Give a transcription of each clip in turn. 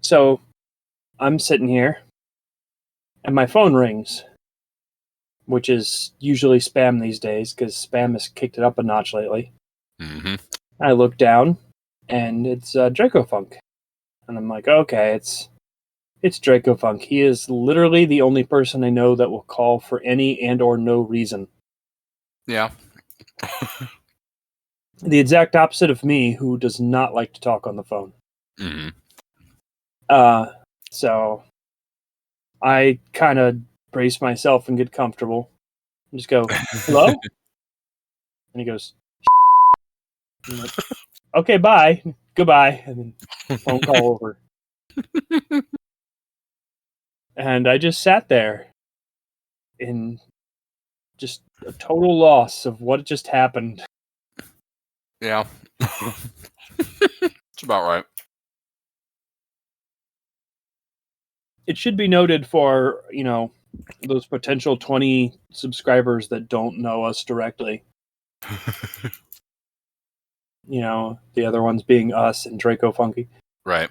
So I'm sitting here and my phone rings, which is usually spam these days because spam has kicked it up a notch lately. Mm-hmm. I look down and it's Draco Funk. And I'm like, okay, it's Draco Funk. He is literally the only person I know that will call for any and or no reason. Yeah. The exact opposite of me, who does not like to talk on the phone. Mm-hmm. So I kind of brace myself and get comfortable. And just go, hello? And he goes, I'm like, okay, bye. Goodbye. And then phone call over. And I just sat there in just a total loss of what just happened. Yeah. It's about right. It should be noted for, those potential 20 subscribers that don't know us directly. The other ones being us and Draco Funky. Right.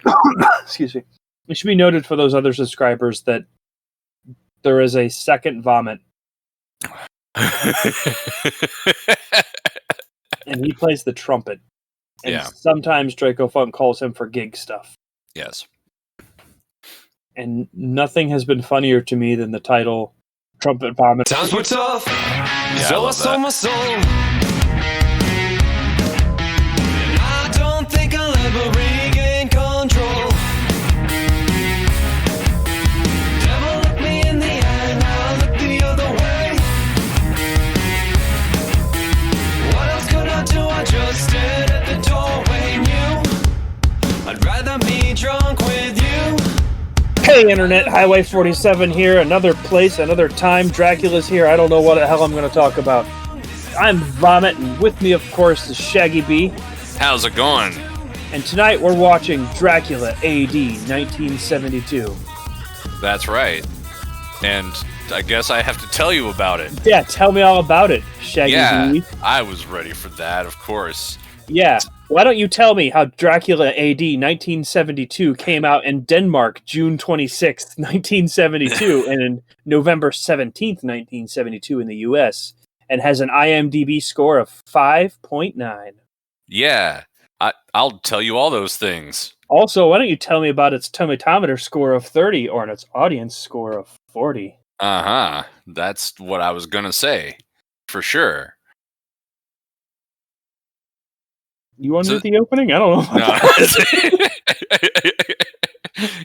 Excuse me. It should be noted for those other subscribers that there is a second vomit. And he plays the trumpet. And sometimes Draco Funk calls him for gig stuff. Yes. And nothing has been funnier to me than the title Trumpet Vomit. Times were tough, so I sold my soul. And I don't think I'll ever regain control. Devil looked me in the eye, now I look the other way. What else could I do? I just stared at the doorway, knew I'd rather be drunk with you. Hey Internet, Highway 47 here, another place, another time, Dracula's here, I don't know what the hell I'm going to talk about. I'm Vomit, and with me, of course, is Shaggy B. How's it going? And tonight we're watching Dracula AD 1972. That's right. And I guess I have to tell you about it. Yeah, tell me all about it, Shaggy B. I was ready for that, of course. Yeah, why don't you tell me how Dracula AD 1972 came out in Denmark June 26th, 1972, and in November 17th, 1972 in the US, and has an IMDb score of 5.9. Yeah, I'll tell you all those things. Also, why don't you tell me about its tomatometer score of 30 or its audience score of 40? Uh-huh, that's what I was gonna say, for sure. You want to do the opening? I don't know. No.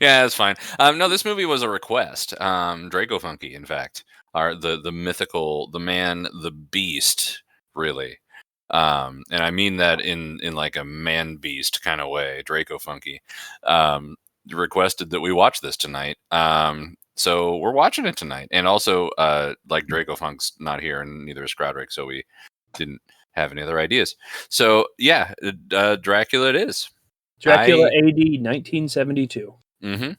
Yeah, that's fine. No, this movie was a request. Draco Funky, in fact, are the mythical, the man, the beast, really. And I mean that in like a man beast kind of way. Draco Funky requested that we watch this tonight. So we're watching it tonight. And also, like Draco Funk's not here, and neither is Scrodrick, so we didn't have any other ideas. So yeah, Dracula it is. Dracula AD 1972. Mm-hmm.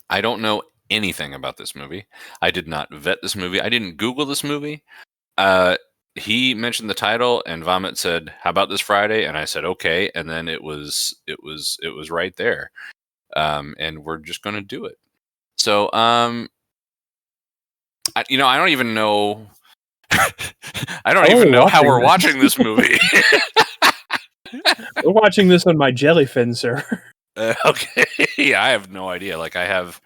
I don't know anything about this movie. I did not vet this movie. I didn't Google this movie. He mentioned the title, and Vomit said, "How about this Friday?" And I said, "Okay." And then it was right there. And we're just gonna do it. So I don't even know. I don't even know how we're watching this movie. We're watching this on my Jellyfin, sir. Okay. Yeah, I have no idea. Like I have,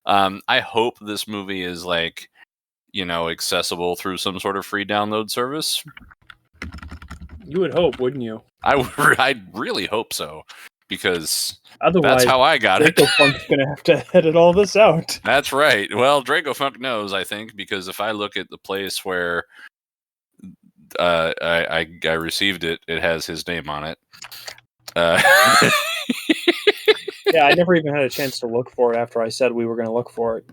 I hope this movie is like, accessible through some sort of free download service. You would hope, wouldn't you? I really hope so, because otherwise, that's how I got Draco Funk's going to have to edit all this out. That's right. Well, Draco Funk knows, I think, because if I look at the place where I received it, it has his name on it. Yeah, I never even had a chance to look for it after I said we were going to look for it.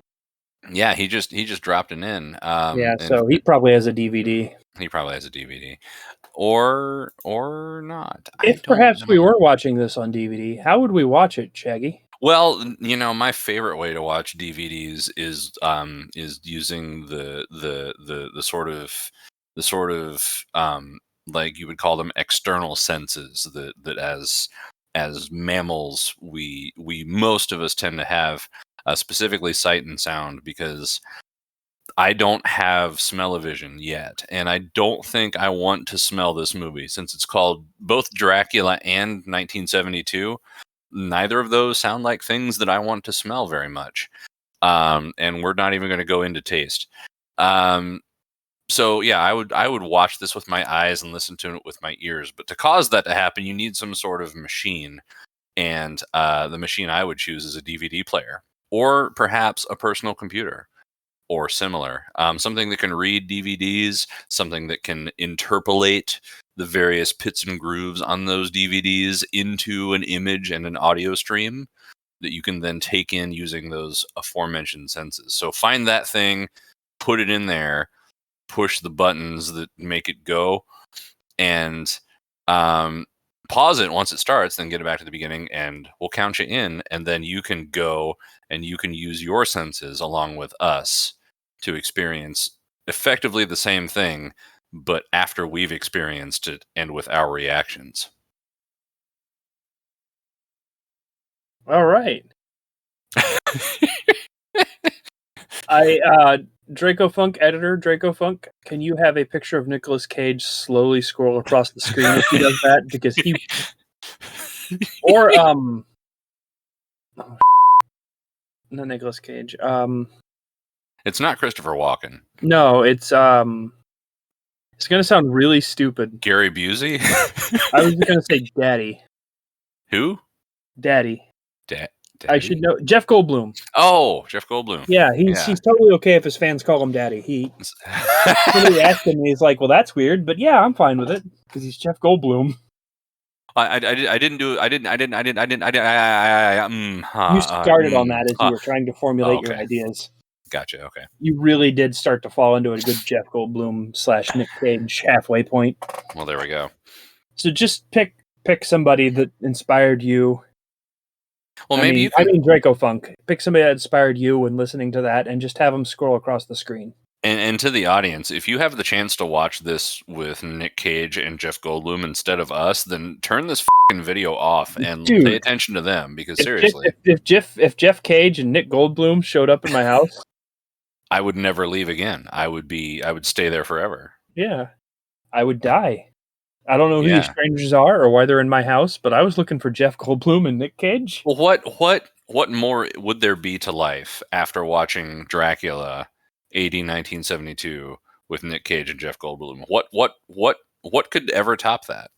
Yeah, he just dropped it in. So he probably has a DVD. He probably has a DVD, or not. If perhaps we were watching this on DVD, how would we watch it, Shaggy? Well, my favorite way to watch DVDs is using the sort of like you would call them external senses that as mammals, we most of us tend to have specifically sight and sound, because I don't have smell-o-vision yet, and I don't think I want to smell this movie since it's called both Dracula and 1972. Neither of those sound like things that I want to smell very much, and we're not even going to go into taste. So yeah, I would watch this with my eyes and listen to it with my ears. But to cause that to happen, you need some sort of machine, and the machine I would choose is a DVD player, or perhaps a personal computer, or similar. Something that can read DVDs, something that can interpolate the various pits and grooves on those DVDs into an image and an audio stream that you can then take in using those aforementioned senses. So find that thing, put it in there, push the buttons that make it go, and pause it once it starts, then get it back to the beginning, and we'll count you in, and then you can go and you can use your senses along with us to experience effectively the same thing, but after we've experienced it and with our reactions. All right. Draco Funk editor, Draco Funk, can you have a picture of Nicolas Cage slowly scroll across the screen if he does that? Because he... Or, not Nicolas Cage. It's not Christopher Walken. No, it's going to sound really stupid. Gary Busey? I was going to say Daddy. Who? Daddy. Daddy? I should know. Jeff Goldblum. Oh, Jeff Goldblum. Yeah, he's totally okay if his fans call him Daddy. He asked him, he's like, well, that's weird, but yeah, I'm fine with it because he's Jeff Goldblum. You started on that as you were trying to formulate your ideas. Gotcha. Okay. You really did start to fall into a good Jeff Goldblum / Nick Cage halfway point. Well, there we go. So just pick somebody that inspired you. Well, I mean Draco Funk. Pick somebody that inspired you when listening to that, and just have them scroll across the screen. And to the audience, if you have the chance to watch this with Nick Cage and Jeff Goldblum instead of us, then turn this fucking video off and pay attention to them. Because seriously, if Jeff Cage and Nick Goldblum showed up in my house, I would never leave again. I would stay there forever. Yeah, I would die. I don't know who these strangers are or why they're in my house, but I was looking for Jeff Goldblum and Nick Cage. Well, what more would there be to life after watching Dracula AD 1972 with Nick Cage and Jeff Goldblum? What could ever top that?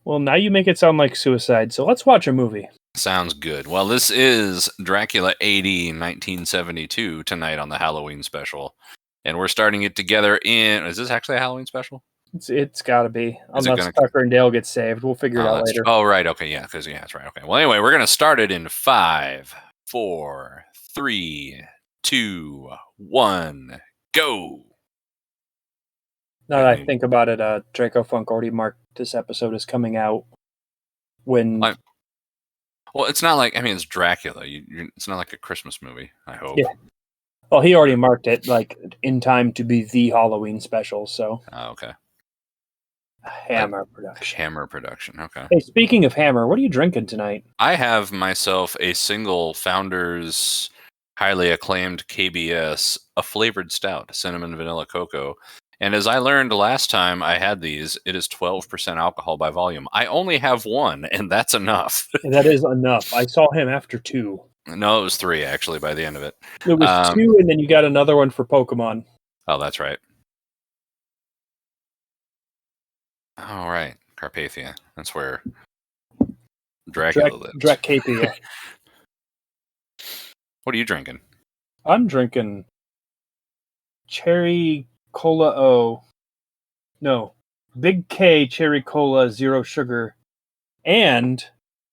Well, now you make it sound like suicide, so let's watch a movie. Sounds good. Well, this is Dracula AD 1972 tonight on the Halloween special, and we're starting it together in... Is this actually a Halloween special? It's got to be. Unless Tucker and Dale get saved. We'll figure it out later. Oh, right. Okay, yeah, because that's right. Okay. Well, anyway, we're going to start it in 5, 4, 3, 2, 1, go. Now that I think about it, Draco Funk already marked this episode as coming out when... Well, it's not like... I mean, it's Dracula. It's not like a Christmas movie, I hope. Yeah. Well, he already marked it like in time to be the Halloween special, so... Oh, okay. Hammer production. Hammer production, okay. Hey, speaking of Hammer, what are you drinking tonight? I have myself a single Founders highly acclaimed KBS, a flavored stout, cinnamon vanilla cocoa. And as I learned last time I had these, it is 12% alcohol by volume. I only have one, and that's enough. That is enough. I saw him after 2. No, it was 3, actually, by the end of it. It was 2, and then you got another one for Pokemon. Oh, that's right. All right, Carpathia. That's where Dracula lives. Dracapia. What are you drinking? I'm drinking Cherry Cola O. No, Big K Cherry Cola, 0 sugar, and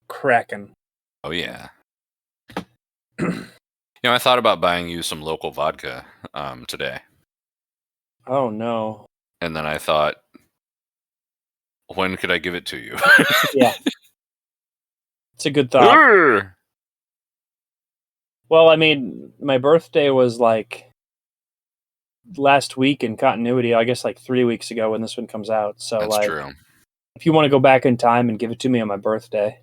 Kraken. Oh, yeah. I thought about buying you some local vodka today. Oh, no. And then I thought, when could I give it to you? Yeah. It's a good thought. Well, I mean, my birthday was like last week in continuity, I guess like 3 weeks ago when this one comes out. So, that's true. If you want to go back in time and give it to me on my birthday.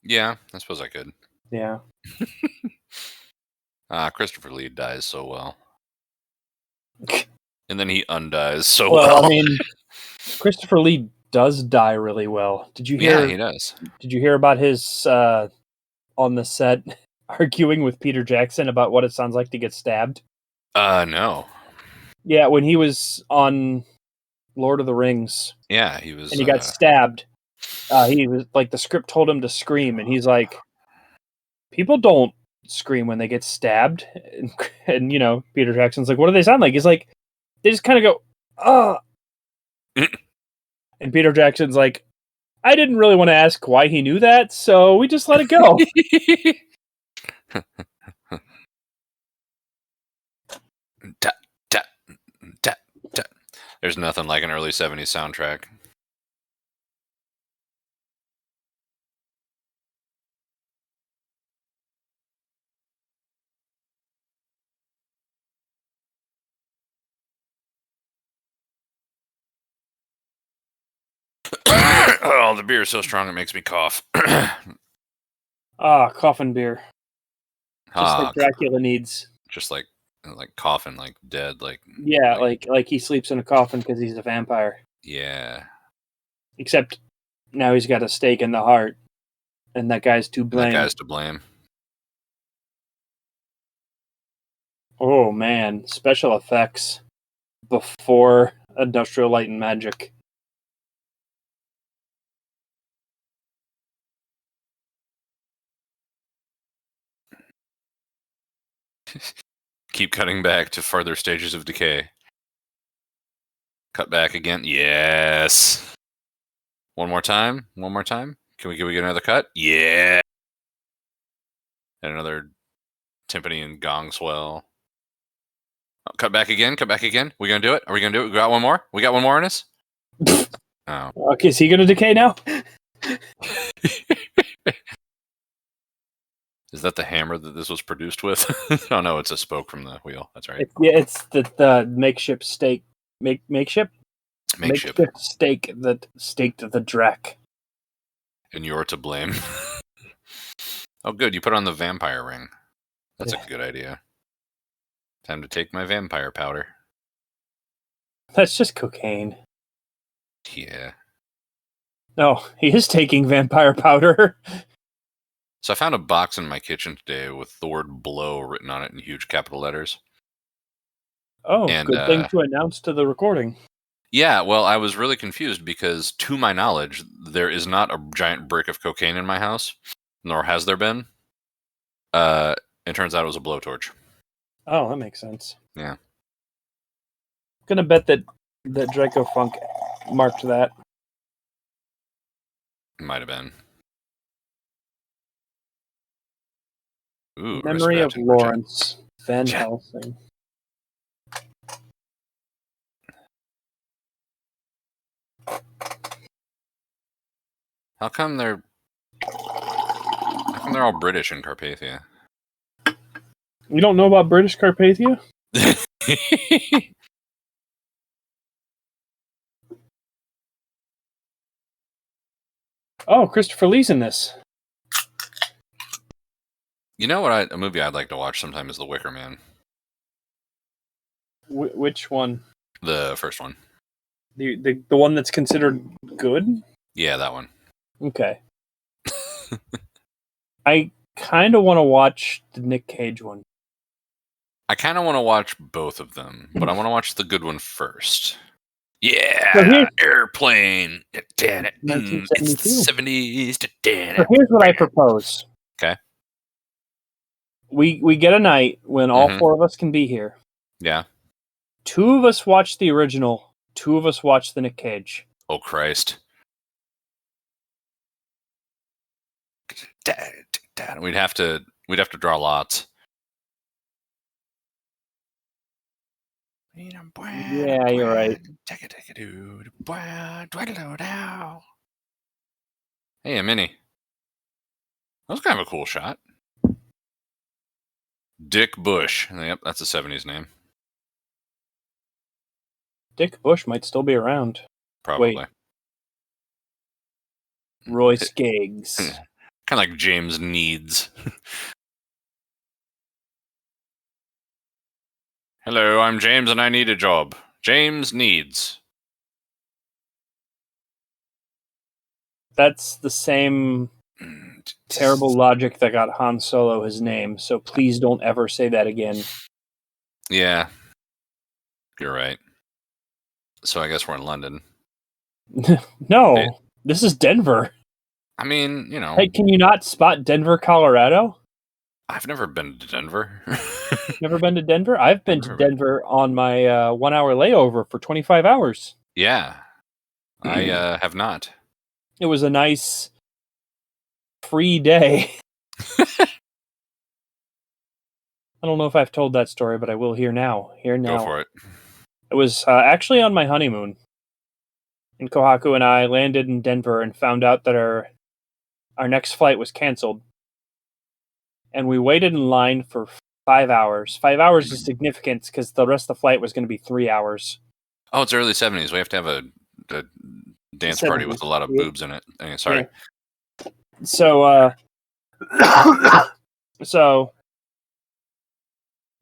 Yeah, I suppose I could. Yeah. Christopher Lee dies so well. And then he undies so Well, well. I mean, Christopher Lee does die really well. Did you Yeah, hear? he does. Did you hear about his on the set arguing with Peter Jackson about what it sounds like to get stabbed? No. Yeah, when he was on Lord of the Rings Yeah, he was. and he got stabbed, he was like the script told him to scream, and he's like, "People don't scream when they get stabbed." And Peter Jackson's like, "What do they sound like?" He's like, "They just kind of go, ah." And Peter Jackson's like, "I didn't really want to ask why he knew that, so we just let it go." Tap, tap, tap, tap. There's nothing like an early 70s soundtrack. Oh, the beer is so strong it makes me cough. Coffin beer. Just like Dracula needs. Just like coughing, like dead, like Yeah, like he sleeps in a coffin because he's a vampire. yeah. Except now he's got a stake in the heart, and that guy's to blame. That guy's to blame. Oh man, special effects before Industrial Light and Magic. Keep cutting back to further stages of decay. Cut back again. Yes. One more time. One more time. Can we get another cut? Yeah. And another timpani and gong swell. Oh, cut back again. Cut back again. We gonna do it? Are we gonna do it? We got one more? We got one more in us? Oh. Okay, is he gonna decay now? Is that the hammer that this was produced with? Oh no, it's a spoke from the wheel. That's right. It's the makeshift stake. Makeshift stake that staked the Drac. And you're to blame. Oh, good. You put on the vampire ring. That's a good idea. Time to take my vampire powder. That's just cocaine. Yeah. No, he is taking vampire powder. So I found a box in my kitchen today with the word blow written on it in huge capital letters. Oh, and, good thing to announce to the recording. Yeah, well, I was really confused because, to my knowledge, there is not a giant brick of cocaine in my house, nor has there been. It turns out it was a blowtorch. Oh, that makes sense. Yeah. I'm gonna bet that Draco Funk marked that. Might have been. Ooh, Memory of Lawrence Van Helsing. How come they're all British in Carpathia? You don't know about British Carpathia? Oh, Christopher Lee's in this. You know what? A movie I'd like to watch sometime is The Wicker Man. Which one? The first one. The one that's considered good? Yeah, that one. Okay. I kind of want to watch the Nick Cage one. I kind of want to watch both of them, but I want to watch the good one first. Yeah, so airplane. Damn it. It's the 70s. Damn it. So here's what I propose. Okay. We get a night when all four of us can be here. Yeah. 2 of us watch the original. 2 of us watch the Nick Cage. Oh Christ. We'd have to draw lots. Yeah, you're right. Hey, a mini. That was kind of a cool shot. Dick Bush. Yep, that's a 70s name. Dick Bush might still be around. Probably. Wait. Roy Skaggs. Kind of like James Needs. Hello, I'm James and I need a job. James Needs. That's the same terrible logic that got Han Solo his name, so please don't ever say that again. Yeah. You're right. So I guess we're in London. No, this is Denver. I mean, you know. Hey, can you not spot Denver, Colorado? I've never been to Denver. Never been to Denver? I've been to Denver on my 1 hour layover for 25 hours. Yeah. I have not. It was a nice free day. I don't know if I've told that story, but I will here now. Go for it. It was actually on my honeymoon. And Kohaku and I landed in Denver and found out that our next flight was canceled. And we waited in line for 5 hours. 5 hours is significant because the rest of the flight was going to be 3 hours. Oh, it's early 70s. We have to have a dance party with a lot of boobs in it. Anyway, sorry. Yeah. So,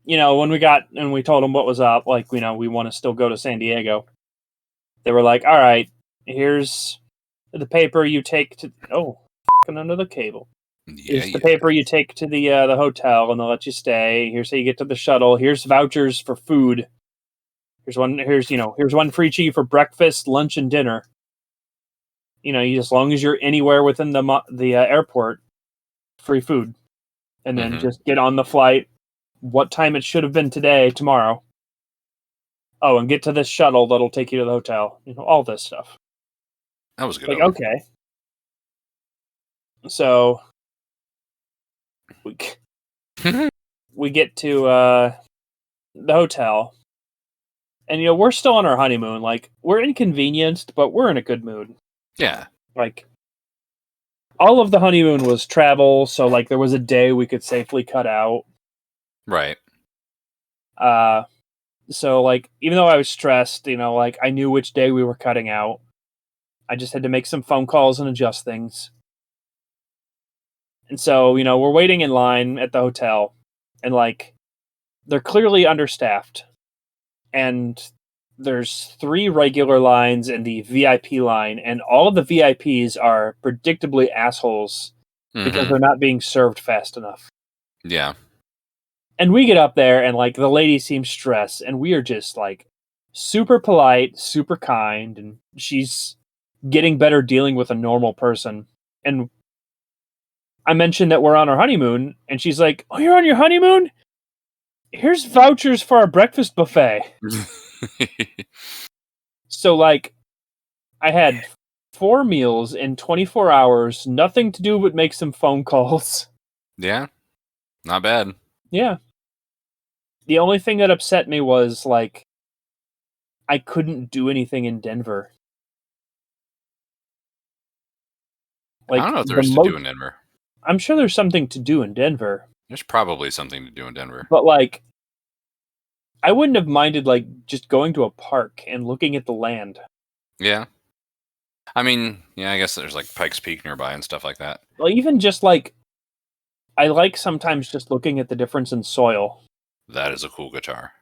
you know, when we got and we told them what was up, like, you know, we want to still go to San Diego. They were like, all right, here's the paper you take to... Oh, f***ing under the cable. Yeah, Here's the paper you take to the hotel, and they'll let you stay. Here's how you get to the shuttle. Here's vouchers for food. Here's one for each of you for breakfast, lunch, and dinner. You know, as long as you're anywhere within the airport, free food. And then just get on the flight. What time it should have been tomorrow. Oh, and get to this shuttle that'll take you to the hotel. You know, all this stuff. That was good. Like, okay. So we get to the hotel. And, you know, we're still on our honeymoon. Like, we're inconvenienced, but we're in a good mood. Yeah. Like, all of the honeymoon was travel, so, like, there was a day we could safely cut out. Right. So, like, even though I was stressed, you know, like, I knew which day we were cutting out. I just had to make some phone calls and adjust things. And so, you know, we're waiting in line at the hotel, and, like, they're clearly understaffed. And there's 3 regular lines and the VIP line, and all of the VIPs are predictably assholes because they're not being served fast enough. Yeah. And we get up there, and, like, the lady seems stressed, and we are just, like, super polite, super kind, and she's getting better dealing with a normal person. And I mentioned that we're on our honeymoon, and she's like, "Oh, you're on your honeymoon? Here's vouchers for our breakfast buffet." So, like, I had 4 meals in 24 hours, nothing to do but make some phone calls. Yeah. Not bad. Yeah. The only thing that upset me was, like, I couldn't do anything in Denver. Like, I don't know if there's to do in Denver. I'm sure there's something to do in Denver. There's probably something to do in Denver. But, like, I wouldn't have minded, like, just going to a park and looking at the land. Yeah. I mean, yeah, I guess there's, like, Pikes Peak nearby and stuff like that. Well, even just, like, I like sometimes just looking at the difference in soil. That is a cool guitar.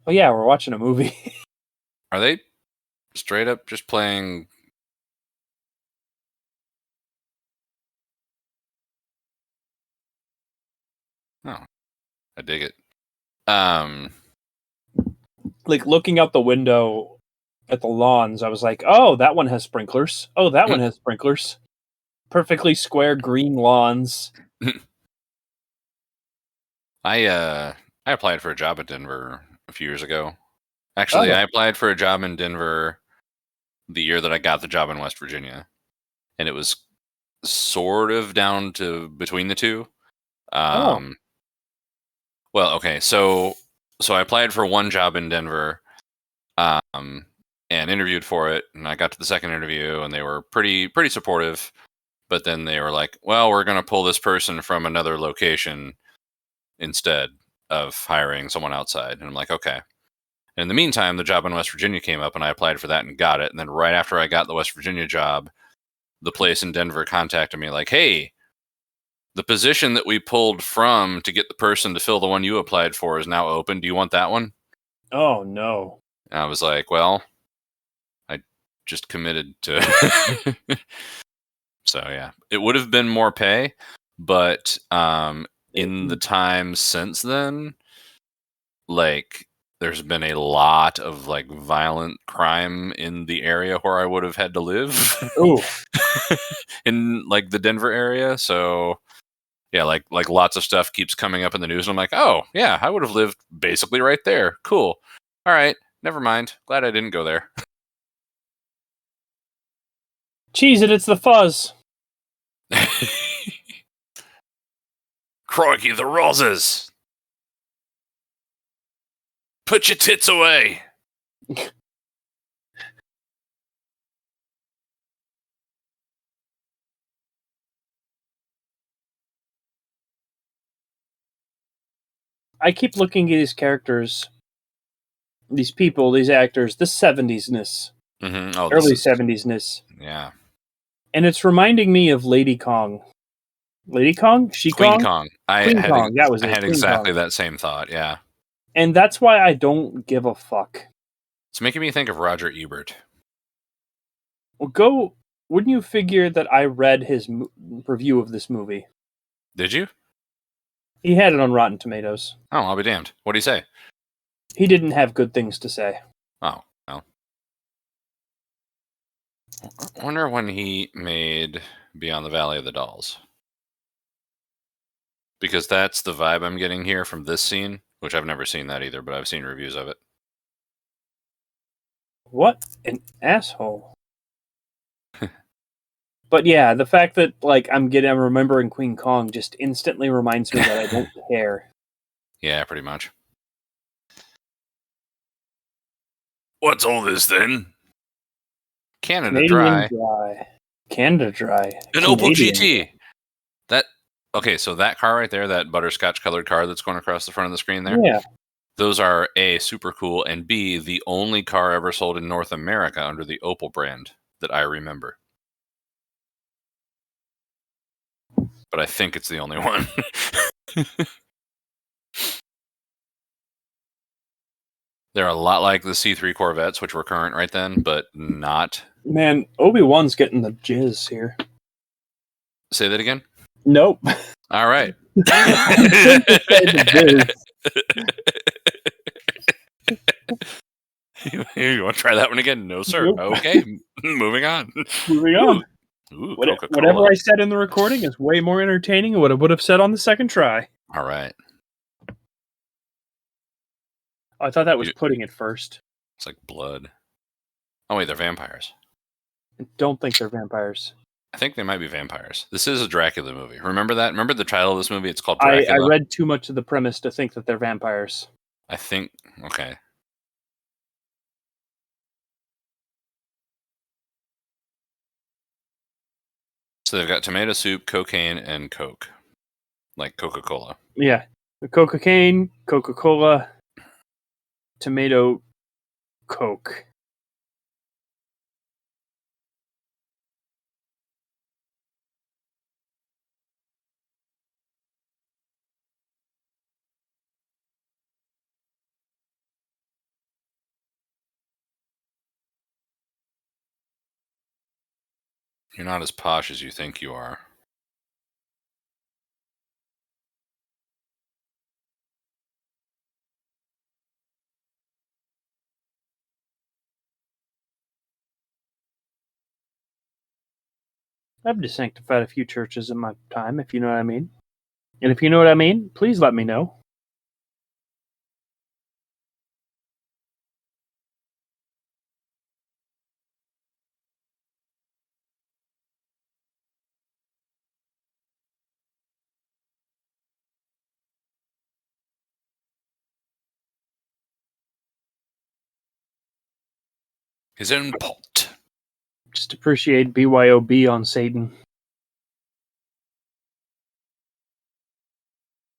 Oh, yeah, we're watching a movie. Are they straight up just playing... Oh, I dig it. Like, looking out the window at the lawns, I was like, oh, that one has sprinklers. Oh, that one has sprinklers. Perfectly square green lawns. I applied for a job at Denver a few years ago. Actually, I applied for a job in Denver the year that I got the job in West Virginia. And it was sort of down to between the two. Well, okay, so I applied for one job in Denver, and interviewed for it, and I got to the second interview, and they were pretty supportive. But then they were like, "Well, we're going to pull this person from another location instead of hiring someone outside." And I'm like, "Okay." And in the meantime, the job in West Virginia came up, and I applied for that and got it. And then right after I got the West Virginia job, the place in Denver contacted me like, hey, the position that we pulled from to get the person to fill the one you applied for is now open. Do you want that one? Oh no. And I was like, well, I just committed to. So yeah, it would have been more pay, but in the time since then, like there's been a lot of like violent crime in the area where I would have had to live. Ooh. In like the Denver area. So yeah, like lots of stuff keeps coming up in the news. And I'm like, oh yeah, I would have lived basically right there. Cool. All right, never mind. Glad I didn't go there. Cheese it, it's the fuzz. Crikey, the roses. Put your tits away. I keep looking at these characters, these people, these actors, the 70s-ness, Oh, early 70s-ness. Yeah. And it's reminding me of Lady Kong. Lady Kong? Queen Kong. Queen Kong, that was it. I had Queen exactly Kong. that same thought, yeah. And that's why I don't give a fuck. It's making me think of Roger Ebert. Well, wouldn't you figure that I read his review of this movie? Did you? He had it on Rotten Tomatoes. Oh, I'll be damned. What do you say? He didn't have good things to say. Oh, well. I wonder when he made Beyond the Valley of the Dolls. Because that's the vibe I'm getting here from this scene, which I've never seen that either, but I've seen reviews of it. What an asshole. But yeah, the fact that like I'm remembering Queen Kong just instantly reminds me that I don't care. Yeah, pretty much. What's all this then? Canada Canadian Dry. Canada Dry. An Opel GT. Okay, so that car right there, that butterscotch colored car that's going across the front of the screen there. Yeah. Those are A, super cool, and B, the only car ever sold in North America under the Opel brand that I remember. But I think it's the only one. They're a lot like the C3 Corvettes, which were current right then, but not. Man, Obi-Wan's getting the jizz here. Say that again? Nope. All right. You want to try that one again? No, sir. Nope. Okay, moving on. Moving on. Ooh, whatever I said in the recording is way more entertaining than what I would have said on the second try. All right. I thought that was putting it first. It's like blood. Oh, wait, they're vampires. I don't think they're vampires. I think they might be vampires. This is a Dracula movie. Remember that? Remember the title of this movie? It's called Dracula. I read too much of the premise to think that they're vampires. I think... Okay. So they've got tomato soup, cocaine, and Coke. Like Coca-Cola. Yeah. The cocaine, Coca-Cola, tomato, Coke. You're not as posh as you think you are. I've just sanctified a few churches in my time, if you know what I mean. And if you know what I mean, please let me know. His own pot. Just appreciate BYOB on Satan.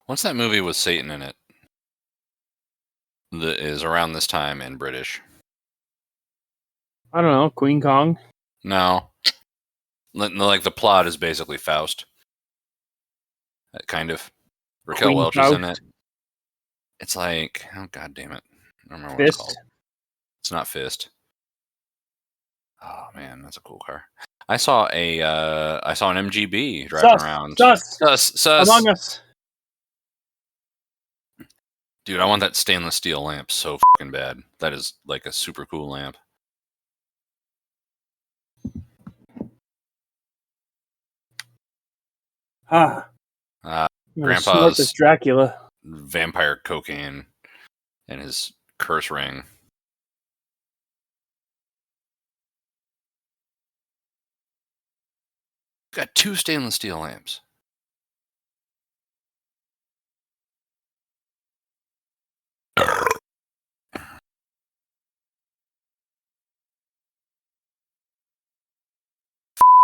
What's that movie with Satan in it? That is around this time in British. I don't know, Queen Kong? No. Like the plot is basically Faust. Kind of. Raquel Queen Welch is in Faust? it. It's like, oh god damn it, I don't remember what it's Fist? called. It's not Fist. Oh man, that's a cool car. I saw an MGB driving around. Sus. Among Us. Dude, I want that stainless steel lamp so fucking bad. That is like a super cool lamp. Ah, Uh, I'm gonna snort this Grandpa's Dracula. vampire cocaine and his curse ring. Got 2 stainless steel lamps.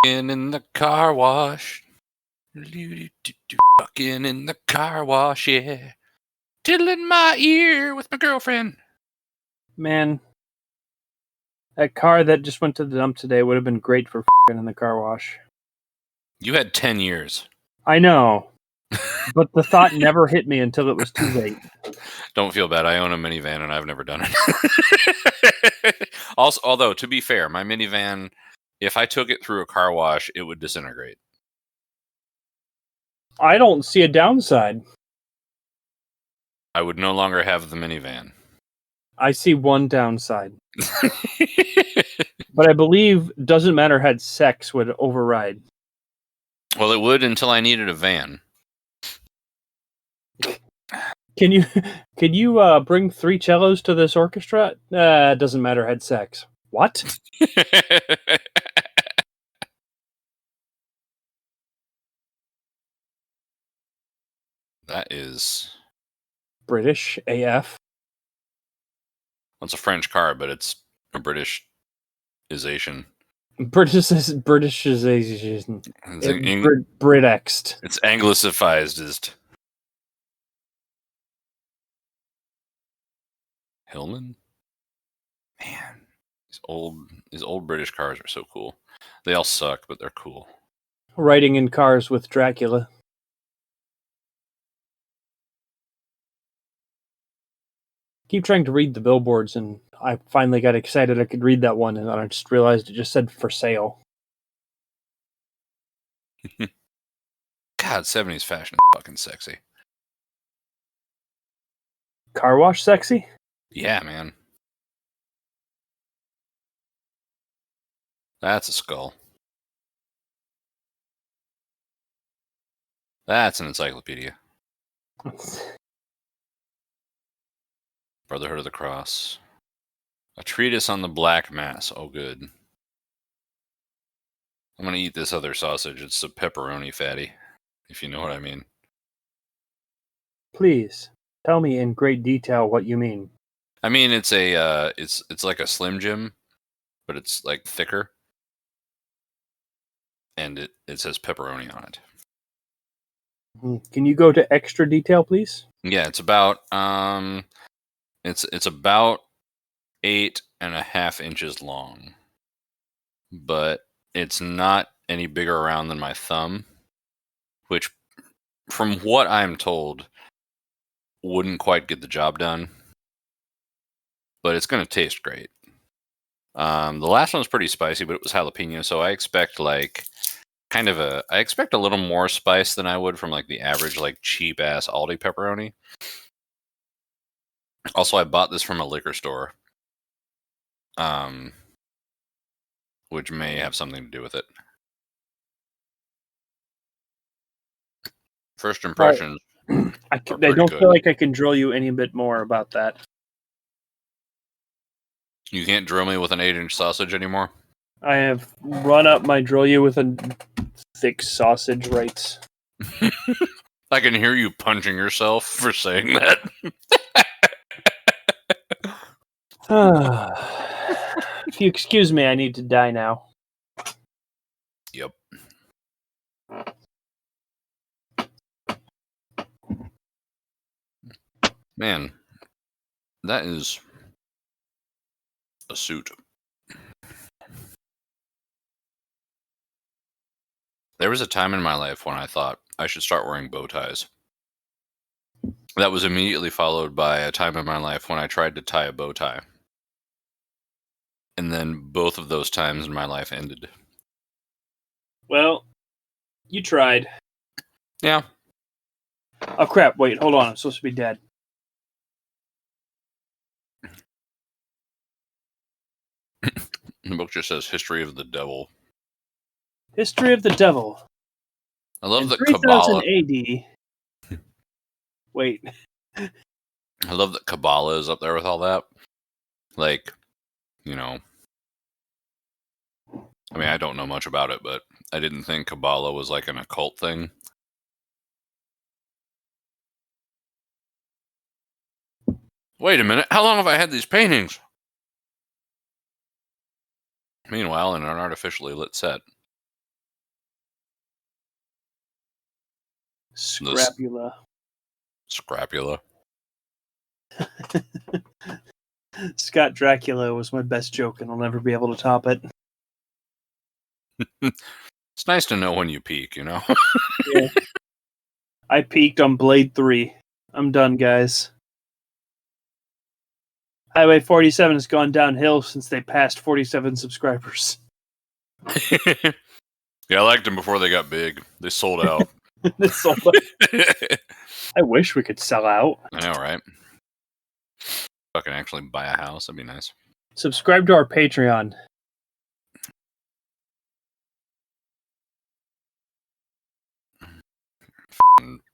In the car wash. Fucking in the car wash, yeah. Tiddling my ear with my girlfriend. Man, that car that just went to the dump today would have been great for in the car wash. You had 10 years. I know, but the thought never hit me until it was too late. Don't feel bad. I own a minivan and I've never done it. Also, although, to be fair, my minivan, if I took it through a car wash, it would disintegrate. I don't see a downside. I would no longer have the minivan. I see one downside. But I believe doesn't matter had sex would override. Well, it would until I needed a van. Can you bring 3 cellos to this orchestra? It doesn't matter had sex. What? That is... British AF. It's a French car, but it's a Britishization. Britishization. It's Brit-exed. It's anglicized. Hillman? Man, these old British cars are so cool. They all suck, but they're cool. Riding in cars with Dracula. Keep trying to read the billboards, and I finally got excited I could read that one, and then I just realized it just said for sale. God, 70s fashion is fucking sexy. Car wash sexy? Yeah, man. That's a skull. That's an encyclopedia. Brotherhood of the Cross. A treatise on the Black Mass. Oh, good. I'm going to eat this other sausage. It's a pepperoni fatty, if you know what I mean. Please, tell me in great detail what you mean. I mean, it's a it's like a Slim Jim, but it's like thicker. And it says pepperoni on it. Can you go to extra detail, please? Yeah, it's about it's about 8.5 inches long, but it's not any bigger around than my thumb, which, from what I'm told, wouldn't quite get the job done. But it's going to taste great. The last one was pretty spicy, but it was jalapeno, so I expect like I expect a little more spice than I would from like the average like cheap ass Aldi pepperoni. Also, I bought this from a liquor store, which may have something to do with it. First impressions. I don't feel like I can drill you any bit more about that. You can't drill me with an 8-inch sausage anymore? I have run up my drill you with a thick sausage rates. I can hear you punching yourself for saying that. If you excuse me, I need to die now. Yep. Man, that is a suit. There was a time in my life when I thought I should start wearing bow ties. That was immediately followed by a time in my life when I tried to tie a bow tie. And then both of those times in my life ended. Well, you tried. Yeah. Oh, crap. Wait, hold on. I'm supposed to be dead. The book just says History of the Devil. History of the Devil. I love that 3000 Kabbalah. AD. Wait. I love that Kabbalah is up there with all that. Like, you know. I mean, I don't know much about it, but I didn't think Kabbalah was like an occult thing. Wait a minute. How long have I had these paintings? Meanwhile, in an artificially lit set. Scrapula. Scrapula. Scott Dracula was my best joke, and I'll never be able to top it. It's nice to know when you peak, you know? Yeah. I peaked on Blade 3. I'm done, guys. Highway 47 has gone downhill since they passed 47 subscribers. Yeah, I liked them before they got big. They sold out. They sold out. I wish we could sell out. I know, right? Fucking actually buy a house. That'd be nice. Subscribe to our Patreon.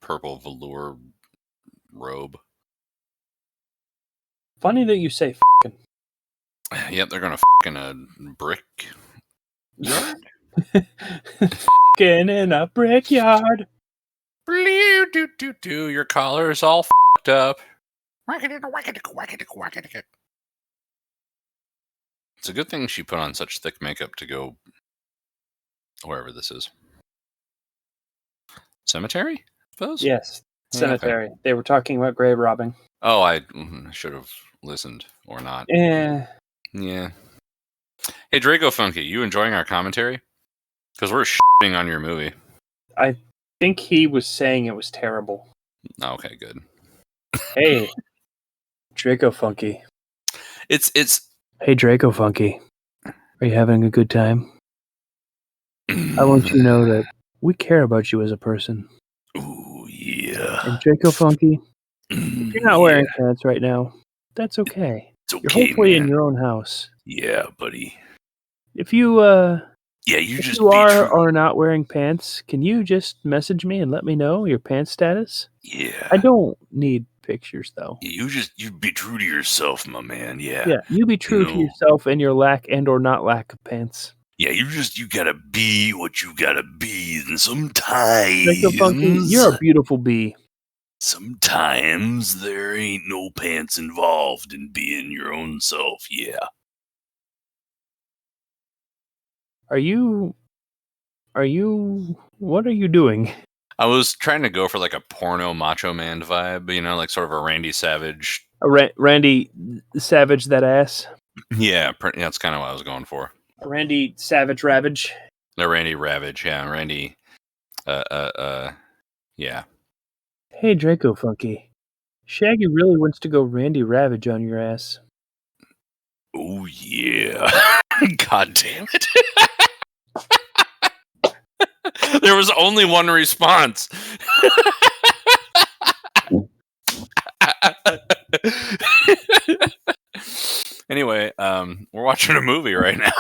Purple velour robe. Funny that you say f***ing. Yep, they're gonna fucking a brick yard. F***ing in a brickyard. Your collar is all fucked up. It's a good thing she put on such thick makeup to go wherever this is. Cemetery, I suppose? Yes, Yeah, cemetery. They were talking about grave robbing. Oh, I should have listened or not. Yeah. Hey, Draco Funky, you enjoying our commentary? Because we're shitting on your movie. I think he was saying it was terrible. Okay, good. Hey, Draco Funky. It's. Hey, Draco Funky. Are you having a good time? I want you to know that we care about you as a person. Ooh, yeah. And Draco Funky, if you're not wearing pants right now, that's okay. It's okay, You're hopefully man. in your own house. Yeah, buddy. If you if you are or not wearing pants, can you just message me and let me know your pants status? Yeah. I don't need pictures though. You be true to yourself, my man. Yeah. Yeah, you be true to yourself and your lack and or not lack of pants. Yeah, you gotta be what you gotta be, and sometimes Draco Funky, you're a beautiful bee. Sometimes there ain't no pants involved in being your own self. Yeah. Are you what are you doing? I was trying to go for like a porno Macho Man vibe, you know, like sort of a Randy Savage. Randy Savage that ass. Yeah, that's kind of what I was going for. Randy Savage Ravage. No, Randy Ravage. Yeah, Randy. Yeah. Hey, Draco Funky. Shaggy really wants to go Randy Ravage on your ass. Oh yeah. God damn it. There was only one response. Anyway, we're watching a movie right now.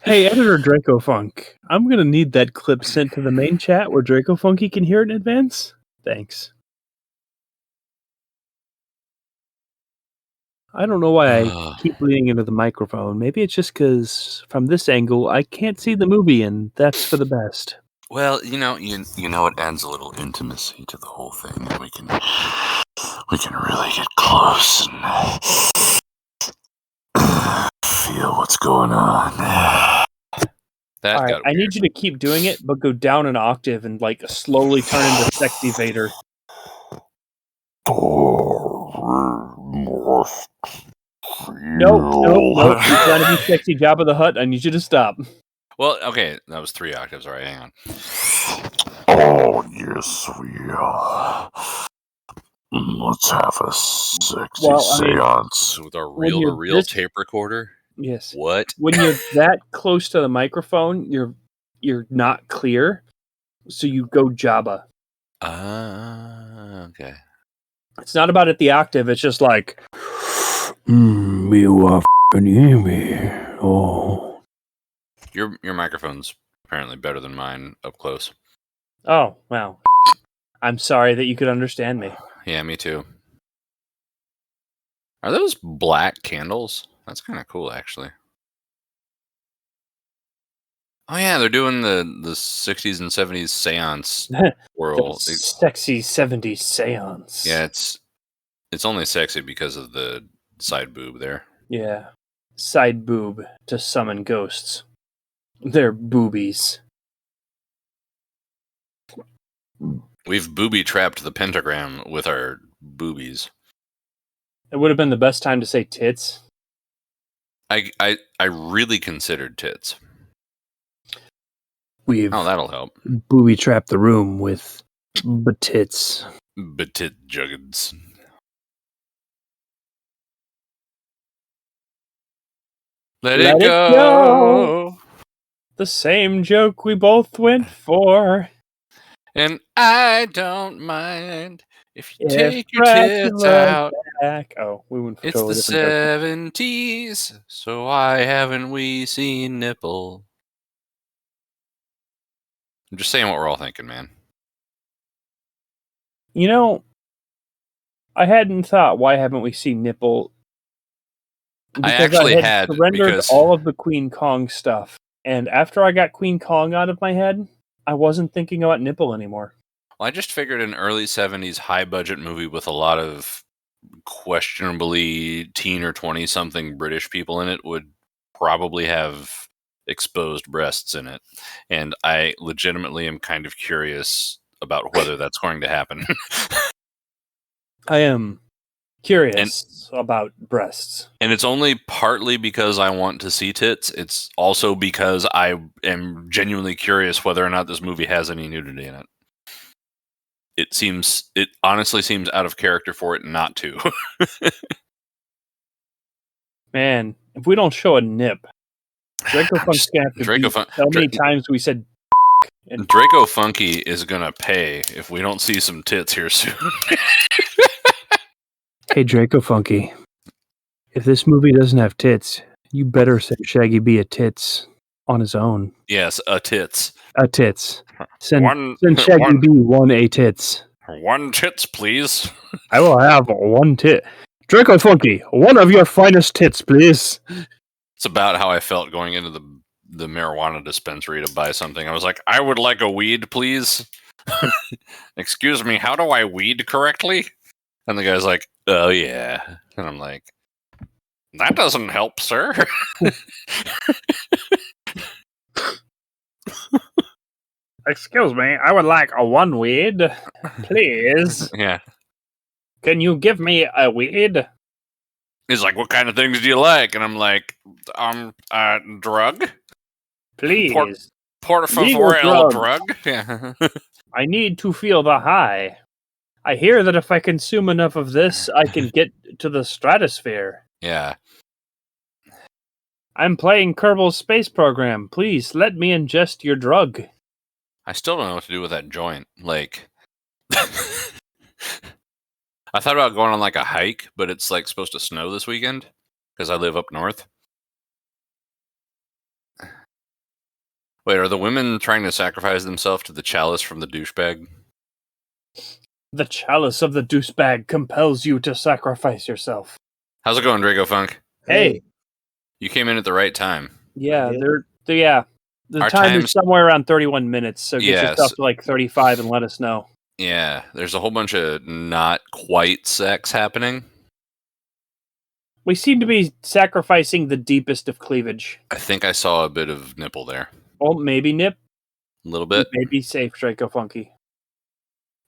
Hey, editor Draco Funk. I'm gonna need that clip sent to the main chat where Draco Funky can hear it in advance. Thanks. I don't know why I keep leaning into the microphone. Maybe it's just because from this angle I can't see the movie, and that's for the best. Well, you know, it adds a little intimacy to the whole thing. We can really get close and feel what's going on. That all right, I need you to keep doing it, but go down an octave and like slowly turn into Sexy Vader. Nope. You're trying to be sexy Jabba the Hutt. I need you to stop. Well, okay, that was 3 octaves. All right, hang on. Oh, yes, we are. Let's have a sexy seance. With our when you're reel-to-reel this- tape recorder? Yes. What? When you're that close to the microphone, you're not clear, so you go Jabba. Okay. It's not about it the octave. It's just like, you are f***ing hear me. Oh. Your microphone's apparently better than mine up close. Oh, wow. I'm sorry that you could understand me. Yeah, me too. Are those black candles? That's kind of cool, actually. Oh yeah, they're doing the 60s and 70s seance world. Sexy 70s seance. Yeah, it's only sexy because of the side boob there. Yeah. Side boob to summon ghosts. They're boobies. We've booby trapped the pentagram with our boobies. It would have been the best time to say tits. I really considered tits. We've Oh, that'll help. booby trapped the room with tits. But tit juggins. Let it go. The same joke we both went for. And I don't mind if you If take your tits Dracula out. back. Oh, we went for It's totally the different joke. 70s, so why haven't we seen nipple? I'm just saying what we're all thinking, man. You know, I hadn't thought, why haven't we seen nipple? I actually had, surrendered because all of the Queen Kong stuff. And after I got Queen Kong out of my head, I wasn't thinking about nipple anymore. well, I just figured an early 70s high budget movie with a lot of questionably teen or 20 something British people in it would probably have exposed breasts in it. And I legitimately am kind of curious about whether that's going to happen. I am curious about breasts. And it's only partly because I want to see tits. It's also because I am genuinely curious whether or not this movie has any nudity in it. It honestly seems out of character for it not to. Man, if we don't show a nip, Draco Funk's gonna have to Draco beat Fun- how many times we said and Draco Funky is gonna pay if we don't see some tits here soon. hey Draco Funky, if this movie doesn't have tits, you better send Shaggy B a tits on his own. Yes, a tits. A tits. Send One Shaggy B one a tits. one tits, please. I will have one tit. Draco Funky, one of your finest tits, please. It's about how I felt going into the marijuana dispensary to buy something. I was like, I would like a weed, please. Excuse me, how do I weed correctly? And the guy's like, oh yeah. And I'm like, that doesn't help, sir. Excuse me, I would like a one weed, please. Yeah. Can you give me a weed? He's like, what kind of things do you like? And I'm like, drug? Please. Por Legal favor, el drug? Yeah. I need to feel the high. I hear that if I consume enough of this, I can get to the stratosphere. Yeah. I'm playing Kerbal's space program. Please let me ingest your drug. I still don't know what to do with that joint. Like, I thought about going on like a hike, but it's like supposed to snow this weekend because I live up north. Wait, are the women trying to sacrifice themselves to the chalice from the douchebag? The chalice of the douchebag compels you to sacrifice yourself. How's it going, Draco Funk? Hey. You came in at the right time. Yeah, the Our time time's- is somewhere around 31 minutes, so get Yes. yourself to like 35 and let us know. Yeah, there's a whole bunch of not quite sex happening. We seem to be sacrificing the deepest of cleavage. I think I saw a bit of nipple there. Well, maybe nip, A little bit. maybe safe, Draco Funky.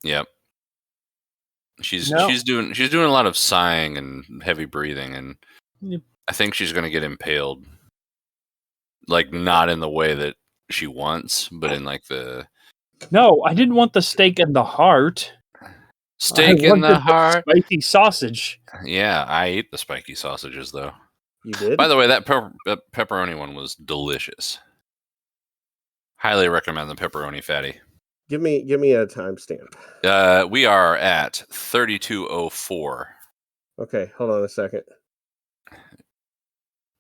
Yep. She's No. doing a lot of sighing and heavy breathing, and I think she's going to get impaled. Like, not in the way that she wants, but in like the... No, I didn't want the steak in the heart. Steak I in the wanted heart. spicy sausage. Yeah, I ate the spiky sausages, though. You did? By the way, that pepperoni one was delicious. Highly recommend the pepperoni fatty. Give me a timestamp. We are at 32:04. Okay, hold on a second.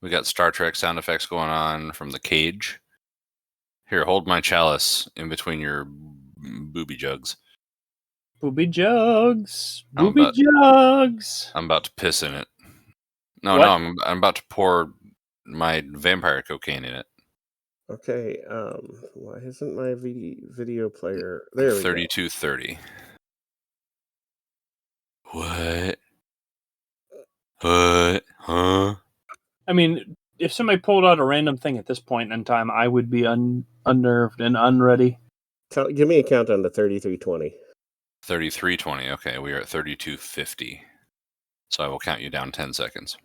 We got Star Trek sound effects going on from the cage. Here, hold my chalice in between your booby jugs. Booby jugs. I'm Booby jugs. I'm about to piss in it. No, What? no, I'm about to pour my vampire cocaine in it. Okay, why isn't my video player... There we go. 32:30. What? What? Huh? I mean, if somebody pulled out a random thing at this point in time, I would be unnerved and unready. Give me a countdown to 33:20. 33:20. Okay, we are at 32:50. So I will count you down 10 seconds.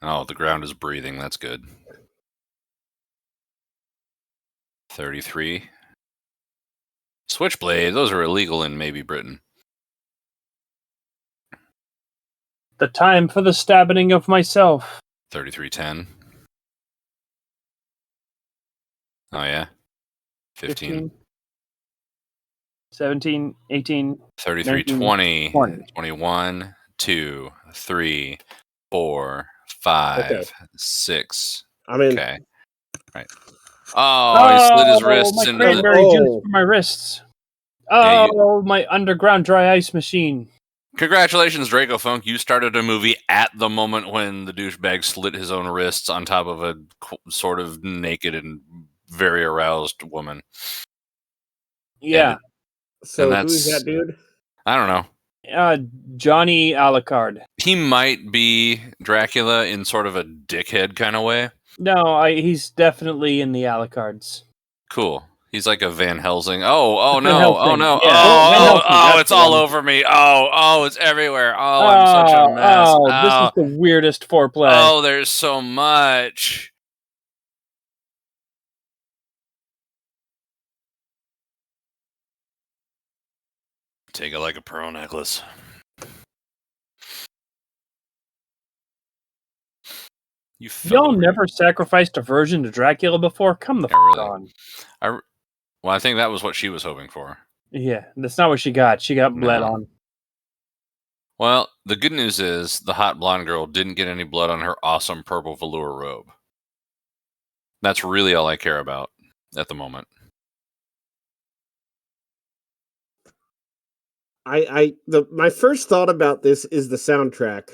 Oh, the ground is breathing. That's good. 33. Switchblade. Those are illegal in maybe Britain. The time for the stabbing of myself. 33:10. Oh, yeah. 15. 17, 18. 33:20. 20. 21, 2, 3, 4, 5, Okay. 6. I'm in. Okay. Right. Oh, he slid his wrists my into the... cranberry juice Oh. for my wrists. Yeah, Oh, my underground dry ice machine. Congratulations, Draco Funk. You started a movie at the moment when the douchebag slit his own wrists on top of a sort of naked and very aroused woman. Yeah. So and who's that's- that dude? I don't know. Johnny Alucard. He might be Dracula in sort of a dickhead kind of way. No, he's definitely in the Alucards. Cool. He's like a Van Helsing. Oh Van no. Helsing, Oh no. yeah. Van Helsing, that's It's the all one. over me. Oh, it's everywhere. Oh, I'm such a mess. This is the weirdest foreplay. Oh, there's so much. Take it like a pearl necklace. Y'all never sacrificed a virgin to Dracula before? Come the Yeah, really. on. Well, I think that was what she was hoping for. Yeah, that's not what she got. She got bled on. Well, the good news is the hot blonde girl didn't get any blood on her awesome purple velour robe. That's really all I care about at the moment. My first thought about this is the soundtrack.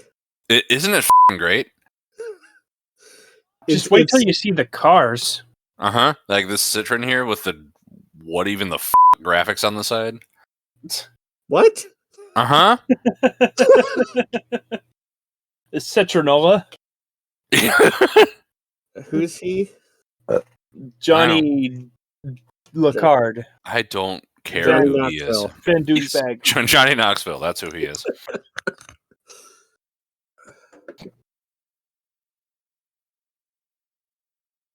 Isn't it f***ing great? Just wait till you see the cars. Uh-huh. Like this Citroen here with the what even the graphics on the side. What? Uh-huh. Citronola. Who's he? Johnny Lacard. I don't care Johnny who he is. Knoxville. Ben Douchebag. Johnny Knoxville, that's who he is.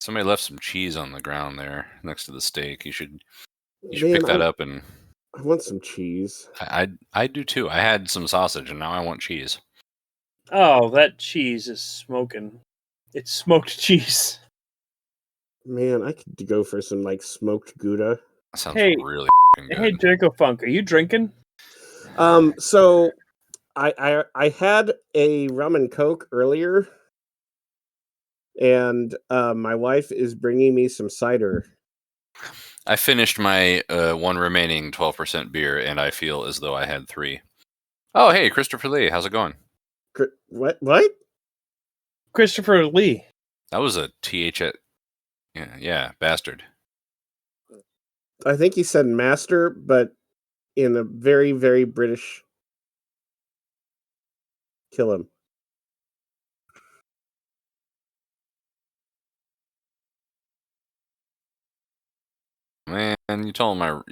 Somebody left some cheese on the ground there next to the steak. You should pick that up and... I want some cheese. I do too. I had some sausage and now I want cheese. Oh, that cheese is smoking. It's smoked cheese. Man, I could go for some like smoked Gouda. That sounds really good. Hey, Draco Funk, are you drinking? So I had a rum and coke earlier, and my wife is bringing me some cider. I finished my one remaining 12% beer, and I feel as though I had 3. Oh, hey, Christopher Lee, how's it going? What? Christopher Lee. That was a TH. Yeah, bastard. I think he said master, but in a very, very British. Kill him. Man, you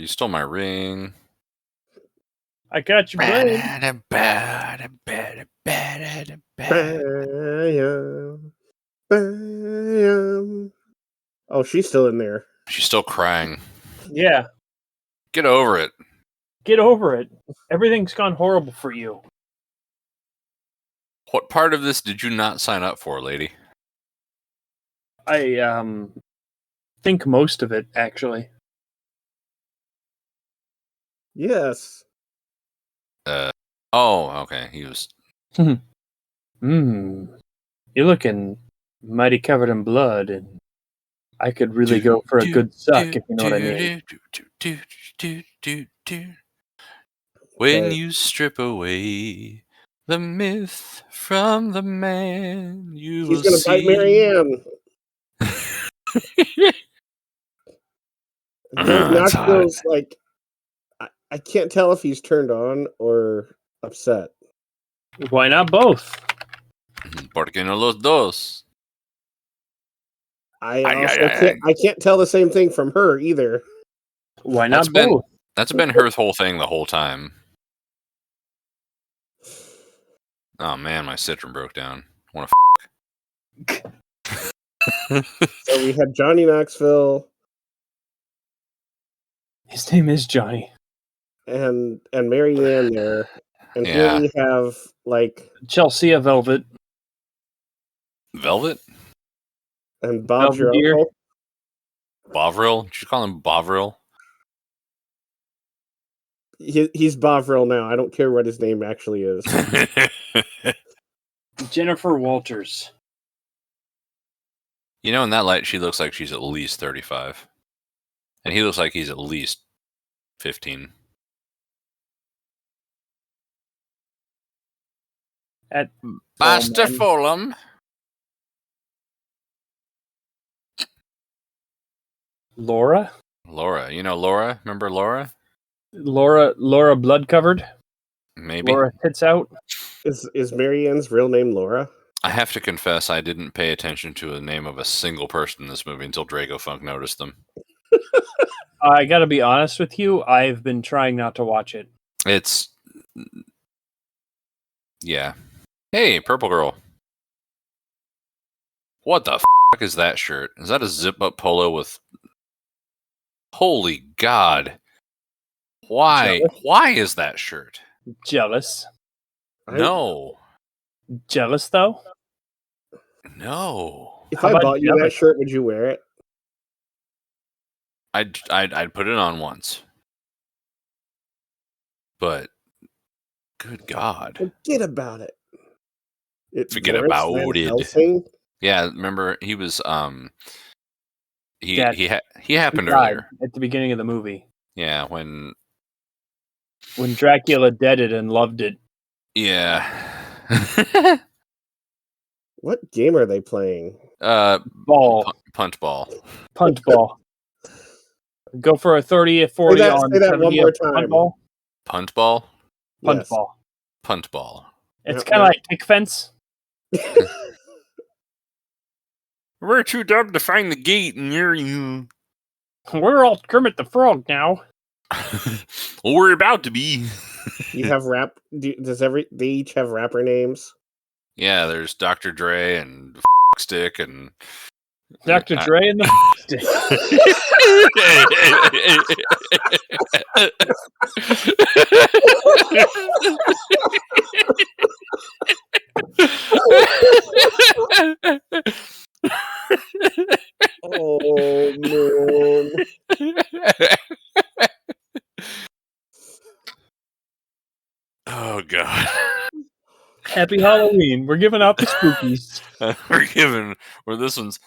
stole my ring. I got your brain. Bam, bam. Oh, she's still in there. She's still crying. Yeah. Get over it. Get over it. Everything's gone horrible for you. What part of this did you not sign up for, lady? I think most of it, actually. Yes. Oh, okay. He was. You're looking mighty covered in blood, and I could really go for a good suck, if you know what I mean. When Okay. you strip away the myth from the man, you He's will gonna see. bite Marianne. That's hot. Knoxville's like, I can't tell if he's turned on or upset. Why not both? ¿Por qué no los dos? I can't tell the same thing from her either. Why not both? That's been her whole thing the whole time. Oh man, my citron broke down. Want to So we had Johnny Knoxville His name is Johnny. and Marianne there, and here Yeah. we have like Chelsea Velvet. Velvet? and Bob's your Belvedere. uncle. Bovril? Did you call him Bovril? He's Bovril now. I don't care what his name actually is. Jennifer Walters. You know, in that light, she looks like she's at least 35. And he looks like he's at least 15. At Master man. Fulham. Laura? Laura. You know Laura? Remember Laura? Laura blood covered? Maybe. Laura tits out? Is Marianne's real name Laura? I have to confess, I didn't pay attention to the name of a single person in this movie until Drago Funk noticed them. I gotta be honest with you, I've been trying not to watch it. It's... Yeah. Hey, Purple Girl. What the fuck is that shirt? Is that a zip-up polo with... Holy God. Why? Jealous? Why is that shirt? Jealous. No. Jealous, though? No. If How I about bought you that jealous? shirt, would you wear it? I'd put it on once. But... Good God. Forget about it. Forget Lawrence about Van it. Helsing? Yeah, remember he was he Dad. he He happened died earlier. at the beginning of the movie. Yeah, when Dracula deaded and loved it. yeah. What game are they playing? Ball. Punch ball. Punt ball. Go for a 30 or 40 on say that 70 one more punt time. ball. Punt ball. Punt Yes. ball. Punt ball. It's Yeah, kind of like kick fence. We're too dumb to find the gate, and you're you. We're all Kermit the Frog now. Well, we're about to be. You have rap. They each have rapper names? Yeah, there's Dr. Dre and Stick and Dr. Dre and the stick. Oh man! Oh God. Happy Halloween. We're giving out the spookies.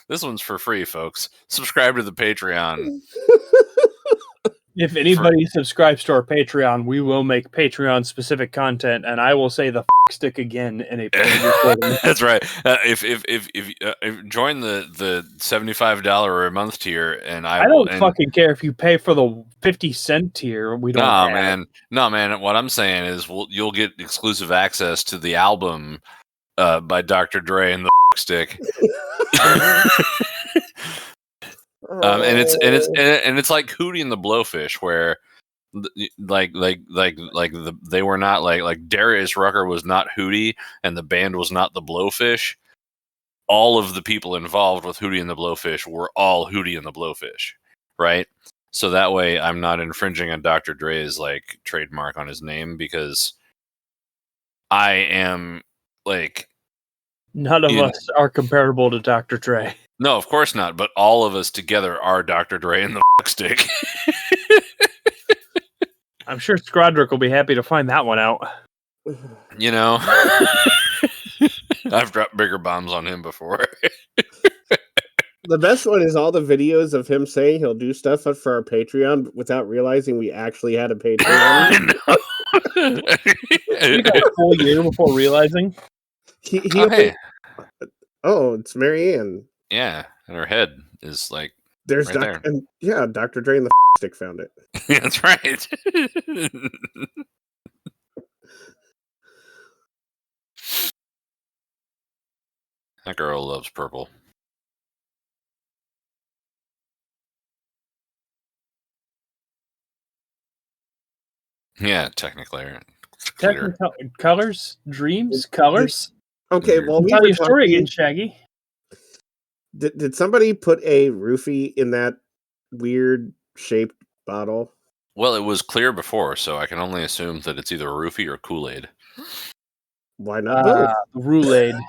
This one's for free, folks. Subscribe to the Patreon. If anybody subscribes to our Patreon, we will make Patreon specific content, and I will say the stick again in a paid recording. That's right. If join the $75 a month tier, and I don't fucking care if you pay for the 50-cent tier. We don't. No, man. What I'm saying is, you'll get exclusive access to the album by Dr. Dre and the Stick. And it's like Hootie and the Blowfish, where They were not like Darius Rucker was not Hootie, and the band was not the Blowfish. All of the people involved with Hootie and the Blowfish were all Hootie and the Blowfish, right? So that way, I'm not infringing on Dr. Dre's like trademark on his name, because I am like, None of us are comparable to Dr. Dre. no, of course not. But all of us together are Dr. Dre and the stick. I'm sure Scrodrick will be happy to find that one out. You know, I've dropped bigger bombs on him before. The best one is all the videos of him saying he'll do stuff for our Patreon without realizing we actually had a Patreon. We got a full year before realizing. Hey. Oh, it's Marianne. Yeah, and her head is like There's right there. And yeah, Dr. Dre and the stick found it. That's right. That girl loves purple. Yeah, technically. Clear. Colors, dreams, colors. Okay, well, Tell your story again, Shaggy. Did somebody put a roofie in that weird shaped bottle? Well, it was clear before, so I can only assume that it's either roofie or Kool-Aid. Why not both? Roulade.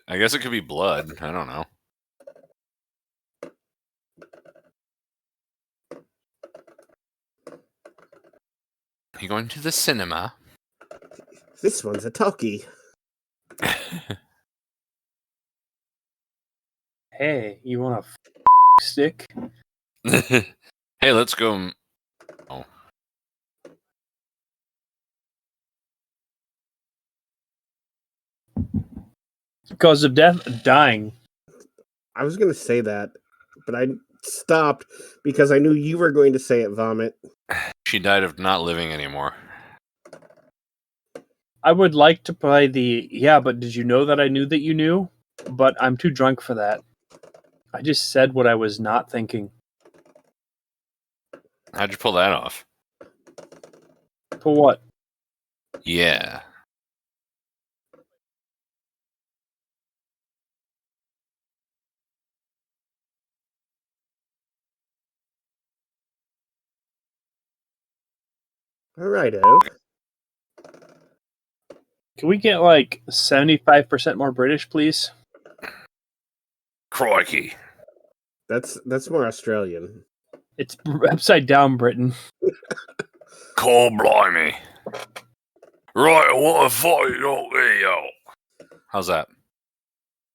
I guess it could be blood. I don't know. You going to the cinema? This one's a talkie. Hey, you want a stick? Hey, let's go. Oh. Cause of death? Dying. I was going to say that, but I stopped because I knew you were going to say it, Vomit. She died of not living anymore. I would like to play but did you know that I knew that you knew? But I'm too drunk for that. I just said what I was not thinking. How'd you pull that off? For what? Yeah. All right, Oak. Can we get like 75% more British, please? Crikey. That's more Australian. It's upside down Britain. Call blimey. Right, what a fight up there, yo. How's that?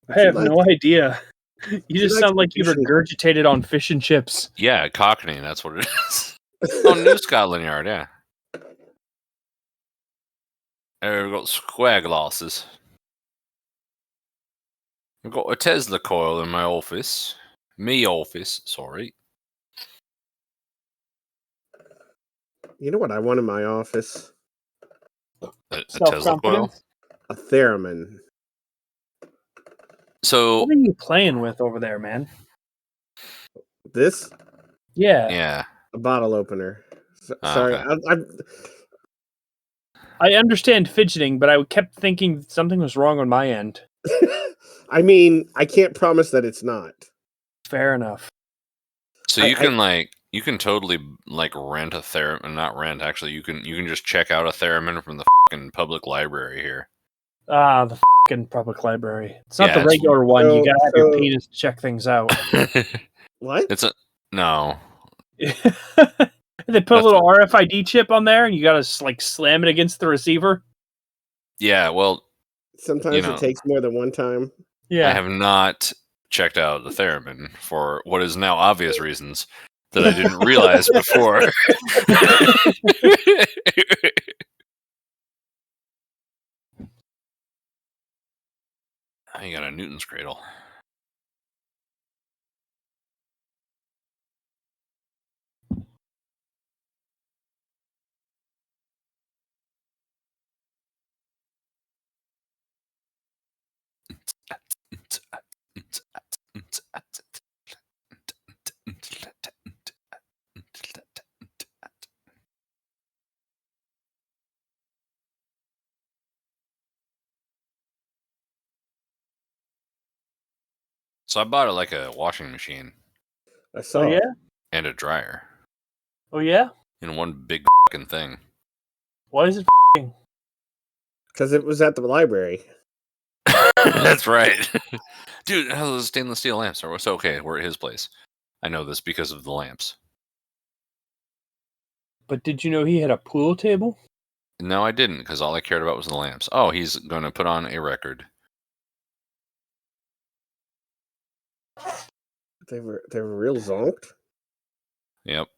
I have no idea. You just sound like you regurgitated on fish and chips. Yeah, Cockney, that's what it is. Oh, New Scotland Yard, yeah. We've got square glasses. I've got a Tesla coil in my office. Sorry. You know what I want in my office? A Tesla coil? A theremin. So, what are you playing with over there, man? This? Yeah. A bottle opener. Sorry. Okay. I understand fidgeting, but I kept thinking something was wrong on my end. I mean, I can't promise that it's not. Fair enough. So you can totally like rent a theremin, not rent, actually. You can just check out a theremin from the fucking public library here. The fucking public library. It's not the regular one. You gotta have your penis to check things out. What? No. They put a little RFID chip on there, and you gotta like slam it against the receiver. Yeah, well, sometimes it takes more than one time. Yeah, I have not checked out the theremin for what is now obvious reasons that I didn't realize before. You got a Newton's cradle. So I bought like a washing machine I saw. Oh, yeah? and a dryer Oh, yeah? in one big fucking thing. Why is it Because it was at the library. That's right. Dude, how those stainless steel lamps are so okay. We're at his place. I know this because of the lamps. But did you know he had a pool table? No, I didn't, because all I cared about was the lamps. Oh, he's going to put on a record. They were real zonked. Yep.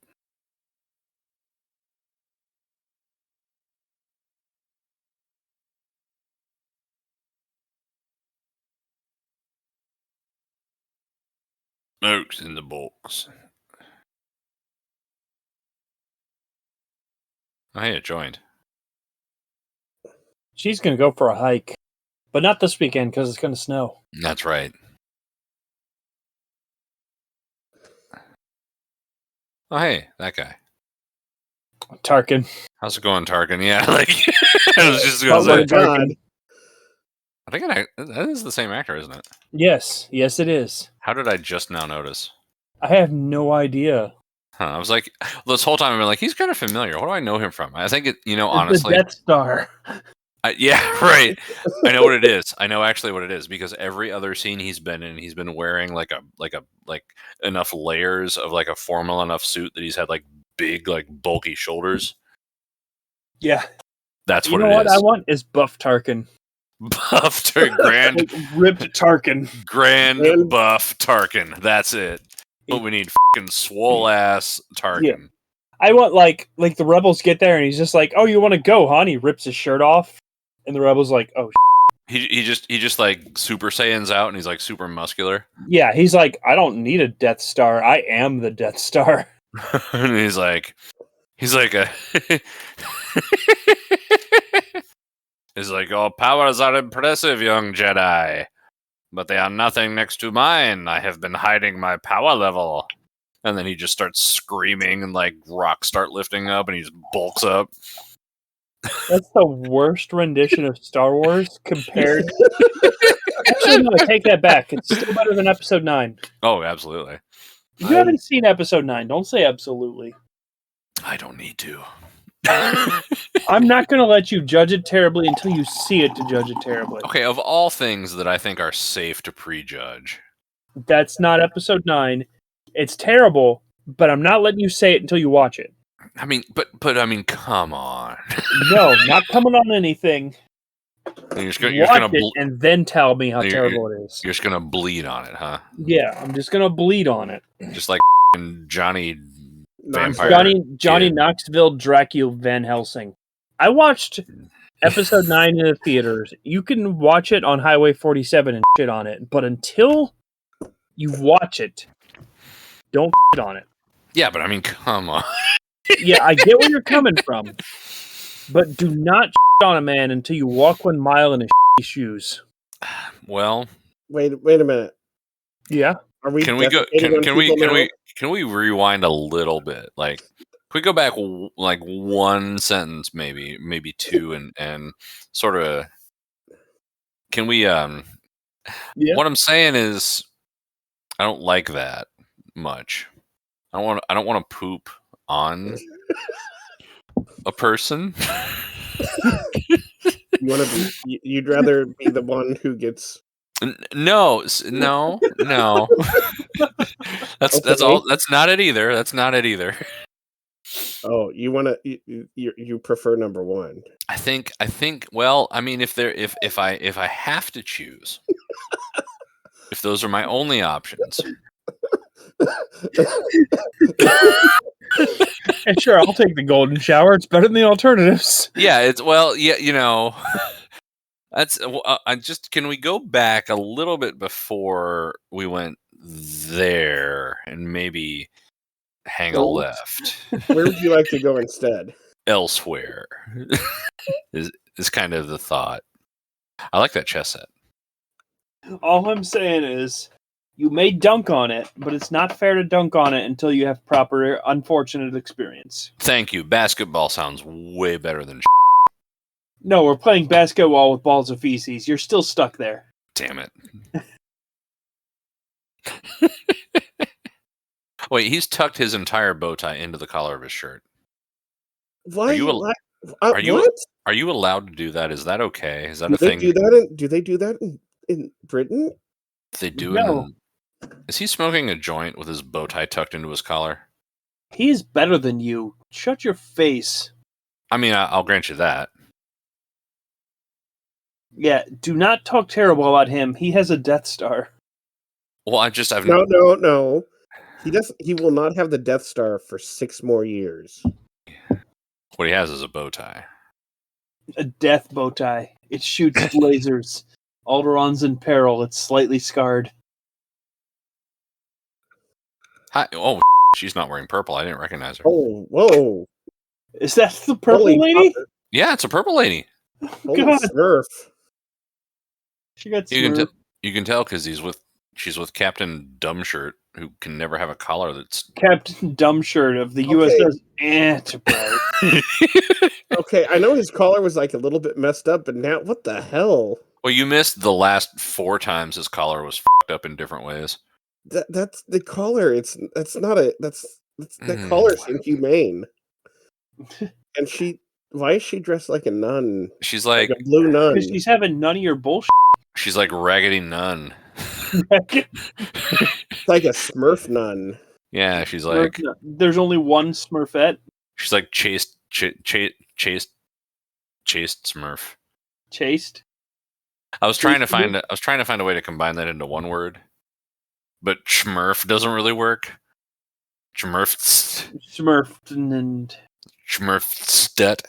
Smokes in the box. Oh, hey, it joined. She's going to go for a hike. But not this weekend because it's going to snow. That's right. Oh, hey, that guy. Tarkin. How's it going, Tarkin? Yeah, like I was just Oh gonna my say. god! I think that is the same actor, isn't it? Yes, it is. How did I just now notice? I have no idea. Huh, I was like, this whole time I've been like, he's kind of familiar. What do I know him from? I think it, It's honestly, the Death Star. yeah, right. I know what it is. I know actually what it is because every other scene he's been in, he's been wearing like enough layers of like a formal enough suit that he's had like big, like bulky shoulders. Yeah. That's You what know it what is. I want is buff Tarkin. Buff Grand Like, ripped Tarkin. Grand Buff Tarkin. That's it. But we need fucking swole ass Tarkin. Yeah. I want like the rebels get there and he's just like, "Oh, you want to go, huh?" And he rips his shirt off, and the rebels like, "Oh." He just like Super Saiyans out and he's like super muscular. Yeah, he's like, "I don't need a Death Star. I am the Death Star." And he's like he's like, "Oh, powers are impressive, young Jedi, but they are nothing next to mine. I have been hiding my power level." And then he just starts screaming and like rocks start lifting up and he just bulks up. That's the worst rendition of Star Wars compared. Actually, no, I take that back. It's still better than Episode 9. Oh, absolutely. You haven't seen Episode 9. Don't say absolutely. I don't need to. I'm not going to let you judge it terribly until you see it to judge it terribly. Okay, of all things that I think are safe to prejudge. That's not Episode 9. It's terrible, but I'm not letting you say it until you watch it. I mean, but I mean, come on. No, not coming on anything. You're just Watch gonna it and then tell me how you're- terrible it is. You're just gonna bleed on it, huh? Yeah, I'm just going to bleed on it. Just like Johnny Vampire. Johnny Kid. Knoxville Dracula Van Helsing. I watched Episode 9 in the theaters. You can watch it on Highway 47 and shit on it, but until you watch it, don't shit on it. Yeah, but I mean, come on. Yeah, I get where you're coming from, but do not shit on a man until you walk 1 mile in his shitty shoes. Well, Wait a minute. Yeah. Are we? can we go? defecating on people now? Can we rewind a little bit? Like, can we go back like one sentence, maybe two, and sort of? Can we? Yeah. What I'm saying is, I don't like that much. I don't want to poop on a person. You'd rather be the one who gets. No. That's all. That's not it either. That's not it either. Oh, you want to? You prefer number one? I think. Well, I mean, if I have to choose, if those are my only options, And sure, I'll take the golden shower. It's better than the alternatives. yeah, it's that's. I just can we go back a little bit before we went there and maybe hang a Well, left Where would you like to go instead? elsewhere. is kind of the thought. I like that chess set. All I'm saying is, you may dunk on it, but it's not fair to dunk on it until you have proper unfortunate experience. Thank you. Basketball sounds way better than. No, we're playing basketball with balls of feces. You're still stuck there. Damn it. Wait, he's tucked his entire bow tie into the collar of his shirt. Why? Are you are you what? are you allowed to do that? Is that okay? Is that Do a they thing? do that? Do they do that in Britain? They do No. Is he smoking a joint with his bow tie tucked into his collar? He's better than you. Shut your face. I mean, I'll grant you that. Yeah, do not talk terrible about him. He has a Death Star. Well, I've No. He will not have the Death Star for 6 more years. what he has is a bow tie. A death bow tie. It shoots lasers. Alderon's in peril. It's slightly scarred. Hi. Oh, she's not wearing purple. I didn't recognize her. Oh, whoa! Is that the purple Holy lady? fuck. Yeah, it's a purple lady. Holy God. Smurf! She got You smurfed. can tell because she's with Captain Dumbshirt, who can never have a collar that's. Captain Dumbshirt of the Okay. USS Enterprise. Okay, I know his collar was like a little bit messed up, but now what the hell? Well, you missed the last 4 times his collar was fucked up in different ways. That's the collar. That collar's inhumane. And why is she dressed like a nun? She's Like like a blue nun. Because she's having none of your bullshit. she's like Raggedy Nun. It's like a Smurf nun. Yeah, she's like There's only one Smurfette. she's like chaste Smurf. Chased. I was trying to find a way to combine that into one word, but Schmurf doesn't really work. Schmurfst. Smurfed. Schmurfstet.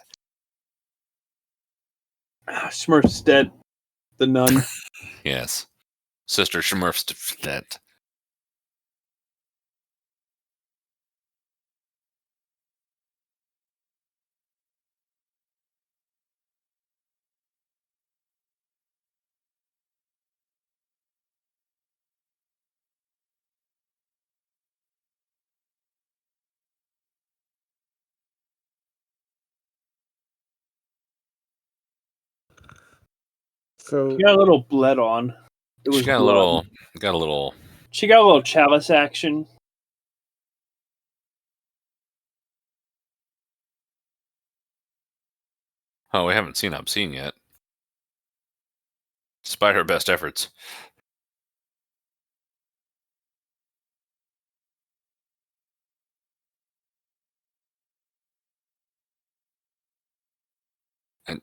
Smurfstead. The nun. Yes. Sister Schmurfstet. So She got a little bled on. It was She got blood. a little She got a little Chalice action. Oh, we haven't seen Obscene yet. Despite her best efforts. And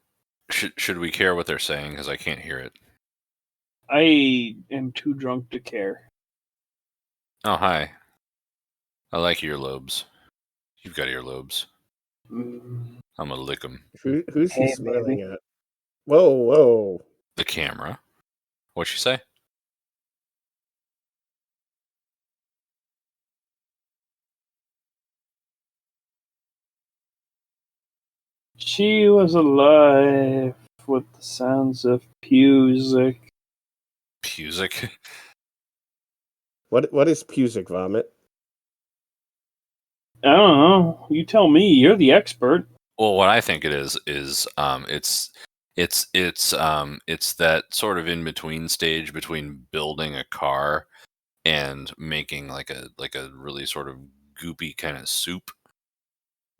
should we care what they're saying? Because I can't hear it. I am too drunk to care. Oh, hi. I like earlobes. You've got earlobes. Mm. I'm gonna lick them. who's he Hey, smiling baby. at? Whoa! The camera. What'd she say? She was alive with the sounds of music. Pusic. What is Pusic vomit? I don't know. You tell me. You're the expert. Well, what I think it is it's that sort of in between stage between building a car and making like a really sort of goopy kind of soup.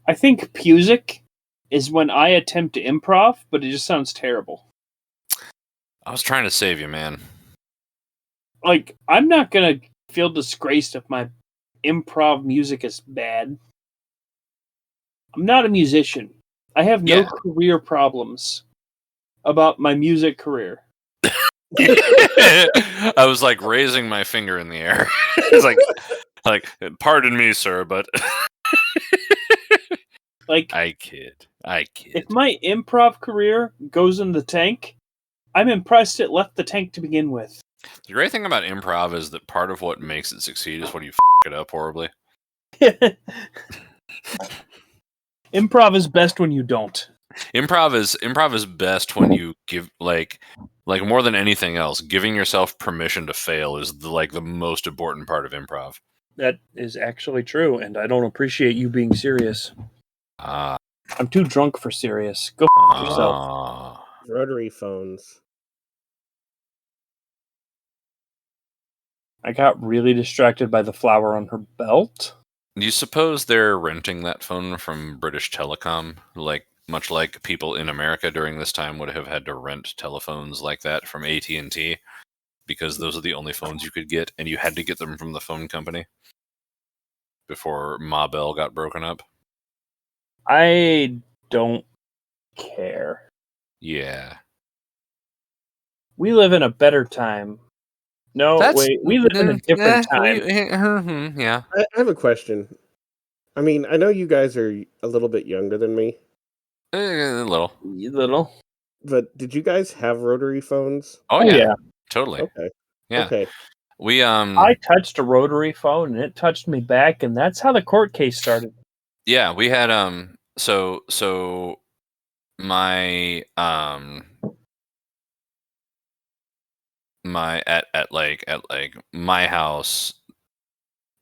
I think Pusic is when I attempt to improv, but it just sounds terrible. I was trying to save you, man. Like, I'm not gonna feel disgraced if my improv music is bad. I'm not a musician. I have no Yeah. career problems about my music career. I was like raising my finger in the air. It's like pardon me, sir, but Like, I kid. if my improv career goes in the tank, I'm impressed it left the tank to begin with. The great thing about improv is that part of what makes it succeed is when you it up horribly. Improv is best when you don't. Improv is best when you give like more than anything else, giving yourself permission to fail is the most important part of improv. That is actually true, and I don't appreciate you being serious. Ah, I'm too drunk for serious. Go yourself. Rotary phones. I got really distracted by the flower on her belt. Do you suppose they're renting that phone from British Telecom? Much like people in America during this time would have had to rent telephones like that from AT&T, because those are the only phones you could get, and you had to get them from the phone company before Ma Bell got broken up. I don't care. Yeah. We live in a better time. No, wait, we live in a different time. Yeah. I have a question. I mean, I know you guys are a little bit younger than me, A little. Little. but did you guys have rotary phones? Oh, yeah. Totally. Okay. Yeah. Okay. We I touched a rotary phone and it touched me back, and that's how the court case started. yeah, we had so my my at my house,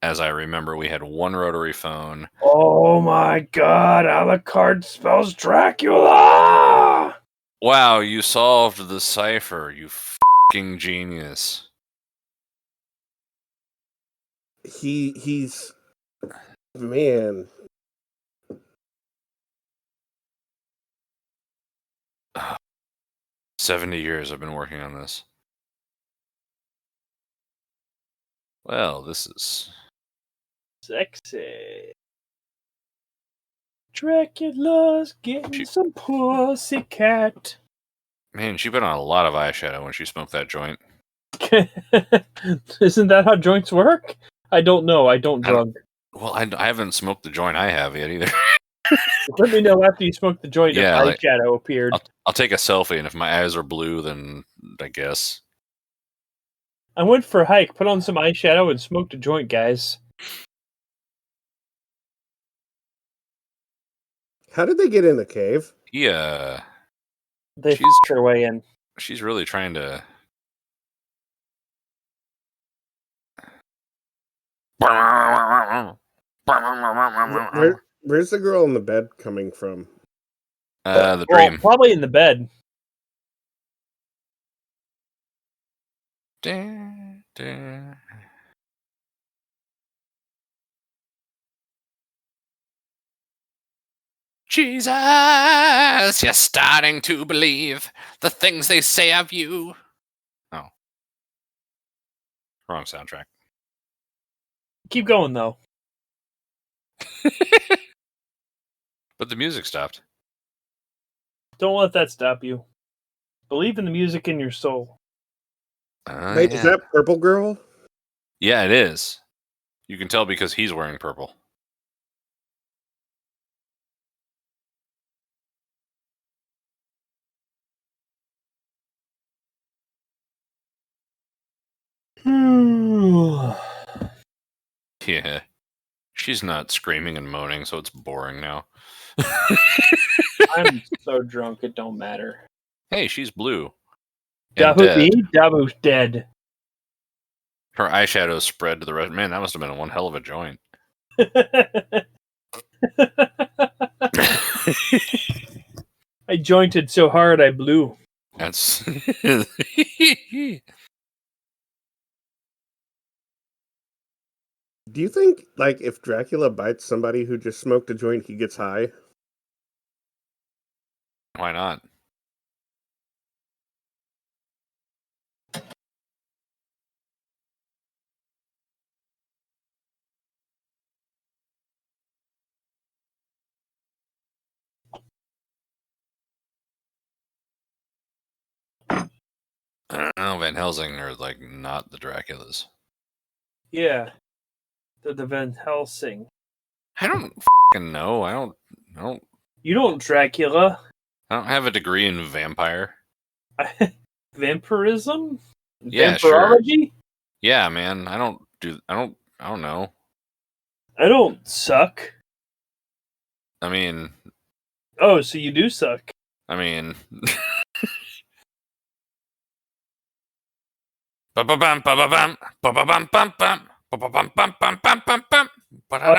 as I remember, we had one rotary phone. Oh my god, Alucard spells Dracula! Wow, you solved the cipher, you fucking genius. He's man. 70 years I've been working on this. Well, this is Sexy. Dracula's getting some pussycat. man, she put on a lot of eyeshadow when she smoked that joint. Isn't that how joints work? I don't know. I don't drug. Well, I haven't smoked the joint I have yet either. Let me know after you smoke the joint if Yeah, eyeshadow appeared. I'll take a selfie, and if my eyes are blue, then I guess. I went for a hike, put on some eyeshadow, and smoked a joint, guys. How did they get in the cave? Yeah, They She's f***ed their way in. she's really trying to. Where's the girl in the bed coming from? The Well, dream. probably in the bed. Jesus, you're starting to believe the things they say of you. Oh. Wrong soundtrack. Keep going, though. But the music stopped. Don't let that stop you. Believe in the music in your soul. Wait, is that Purple Girl? Yeah, it is. You can tell because he's wearing purple. Yeah. She's not screaming and moaning, so it's boring now. I'm so drunk, it don't matter. Hey, she's blue. And Dabu dead. B? Dabu's dead. Her eyeshadow spread to the rest. Man, that must have been one hell of a joint. I jointed so hard I blew. That's. Do you think, like, if Dracula bites somebody who just smoked a joint, he gets high? Why not? I don't know. Van Helsing are like not the Draculas. Yeah. The Van Helsing. I don't fucking know. I don't. You don't Dracula. I don't have a degree in vampire. Vampirism? Yeah, sure. Vampirology? Yeah, man. I don't know. I don't suck. I mean. Oh, so you do suck. I mean. I thought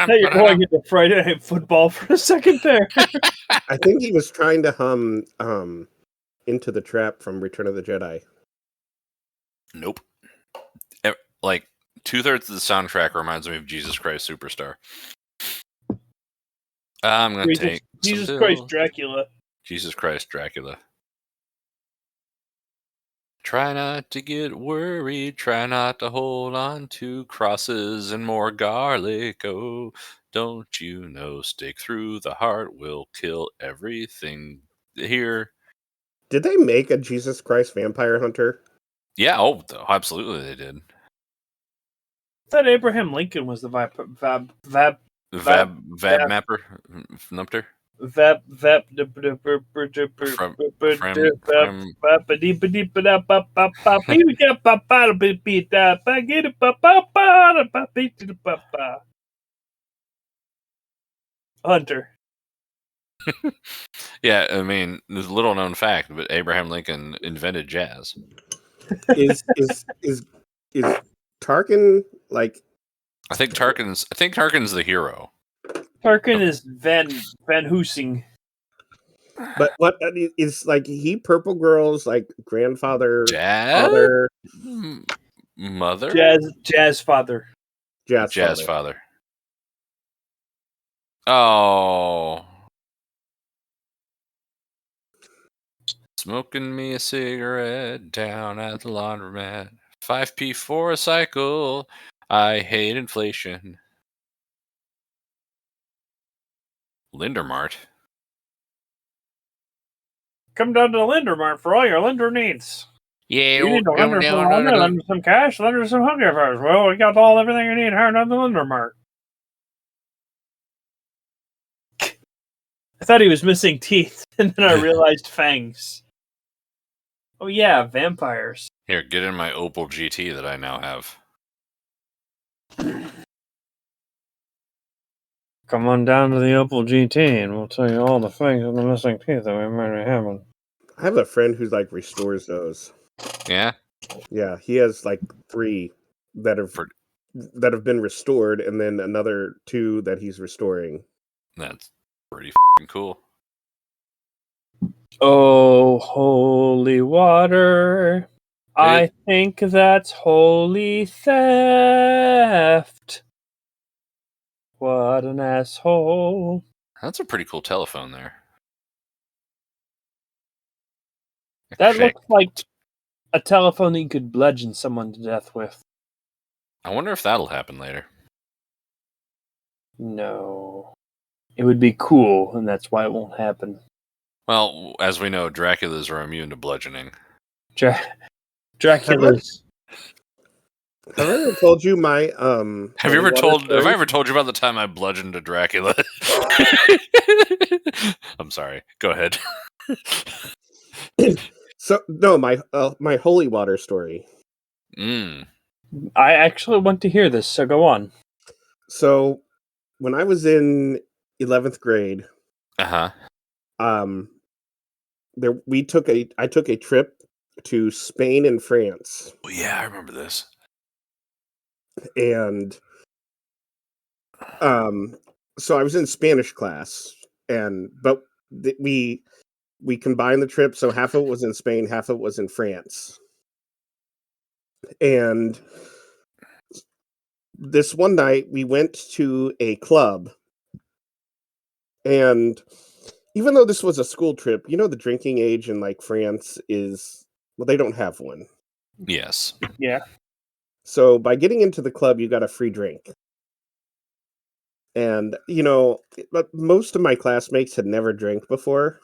you were going into Friday Night Football for a second there. I think he was trying to hum Into the Trap from Return of the Jedi. Nope. Like 2/3 of the soundtrack reminds me of Jesus Christ Superstar. I'm gonna take Jesus some Christ, pills. Dracula. Jesus Christ, Dracula. Try not to get worried. Try not to hold on to crosses and more garlic. Oh, don't you know? Stick through the heart will kill everything here. Did they make a Jesus Christ Vampire Hunter? Yeah, oh, absolutely they did. I thought Abraham Lincoln was the Vab mapper, Numpter. Hunter. Yeah, I mean, there's a little known fact, but Abraham Lincoln invented jazz. Is Tarkin like? I think Tarkin's the hero. Tarkin is Van Hoosing. But what is like he Purple Girl's like grandfather, Jazz father, mother, Jazz father. Jazz father. Oh, smoking me a cigarette down at the laundromat. 5p for a cycle. I hate inflation. Lindermart. Come down to the Lindermart for all your lender needs. Yeah, You need to lender some cash, lender some hunger first. Well, we got everything you need here at the Lindermart. I thought he was missing teeth, and then I realized fangs. Oh yeah, vampires. Here, get in my Opel GT that I now have. Come on down to the Opel GT, and we'll tell you all the fangs and the missing teeth that we might be having. I have a friend who's like restores those. Yeah? Yeah, he has like 3 that have been restored, and then another 2 that he's restoring. That's pretty cool. Oh, holy water. I think that's holy theft. What an asshole. That's a pretty cool telephone there. That looks like a telephone that you could bludgeon someone to death with. I wonder if that'll happen later. No. It would be cool, and that's why it won't happen. Well, as we know, Draculas are immune to bludgeoning. Dracula's. Have I ever told you my Have I ever told you about the time I bludgeoned a Dracula? I'm sorry. Go ahead. So no, my holy water story. Mm. I actually want to hear this, so go on. So when I was in 11th grade, Uh-huh. I took a trip to Spain and France. Oh, yeah, I remember this. And so I was in Spanish class, but we combined the trip, so half of it was in Spain, half of it was in France. And this one night we went to a club, and even though this was a school trip, you know, the drinking age in like France is, well, they don't have one. Yes. Yeah. So by getting into the club, you got a free drink. And, you know, but most of my classmates had never drank before.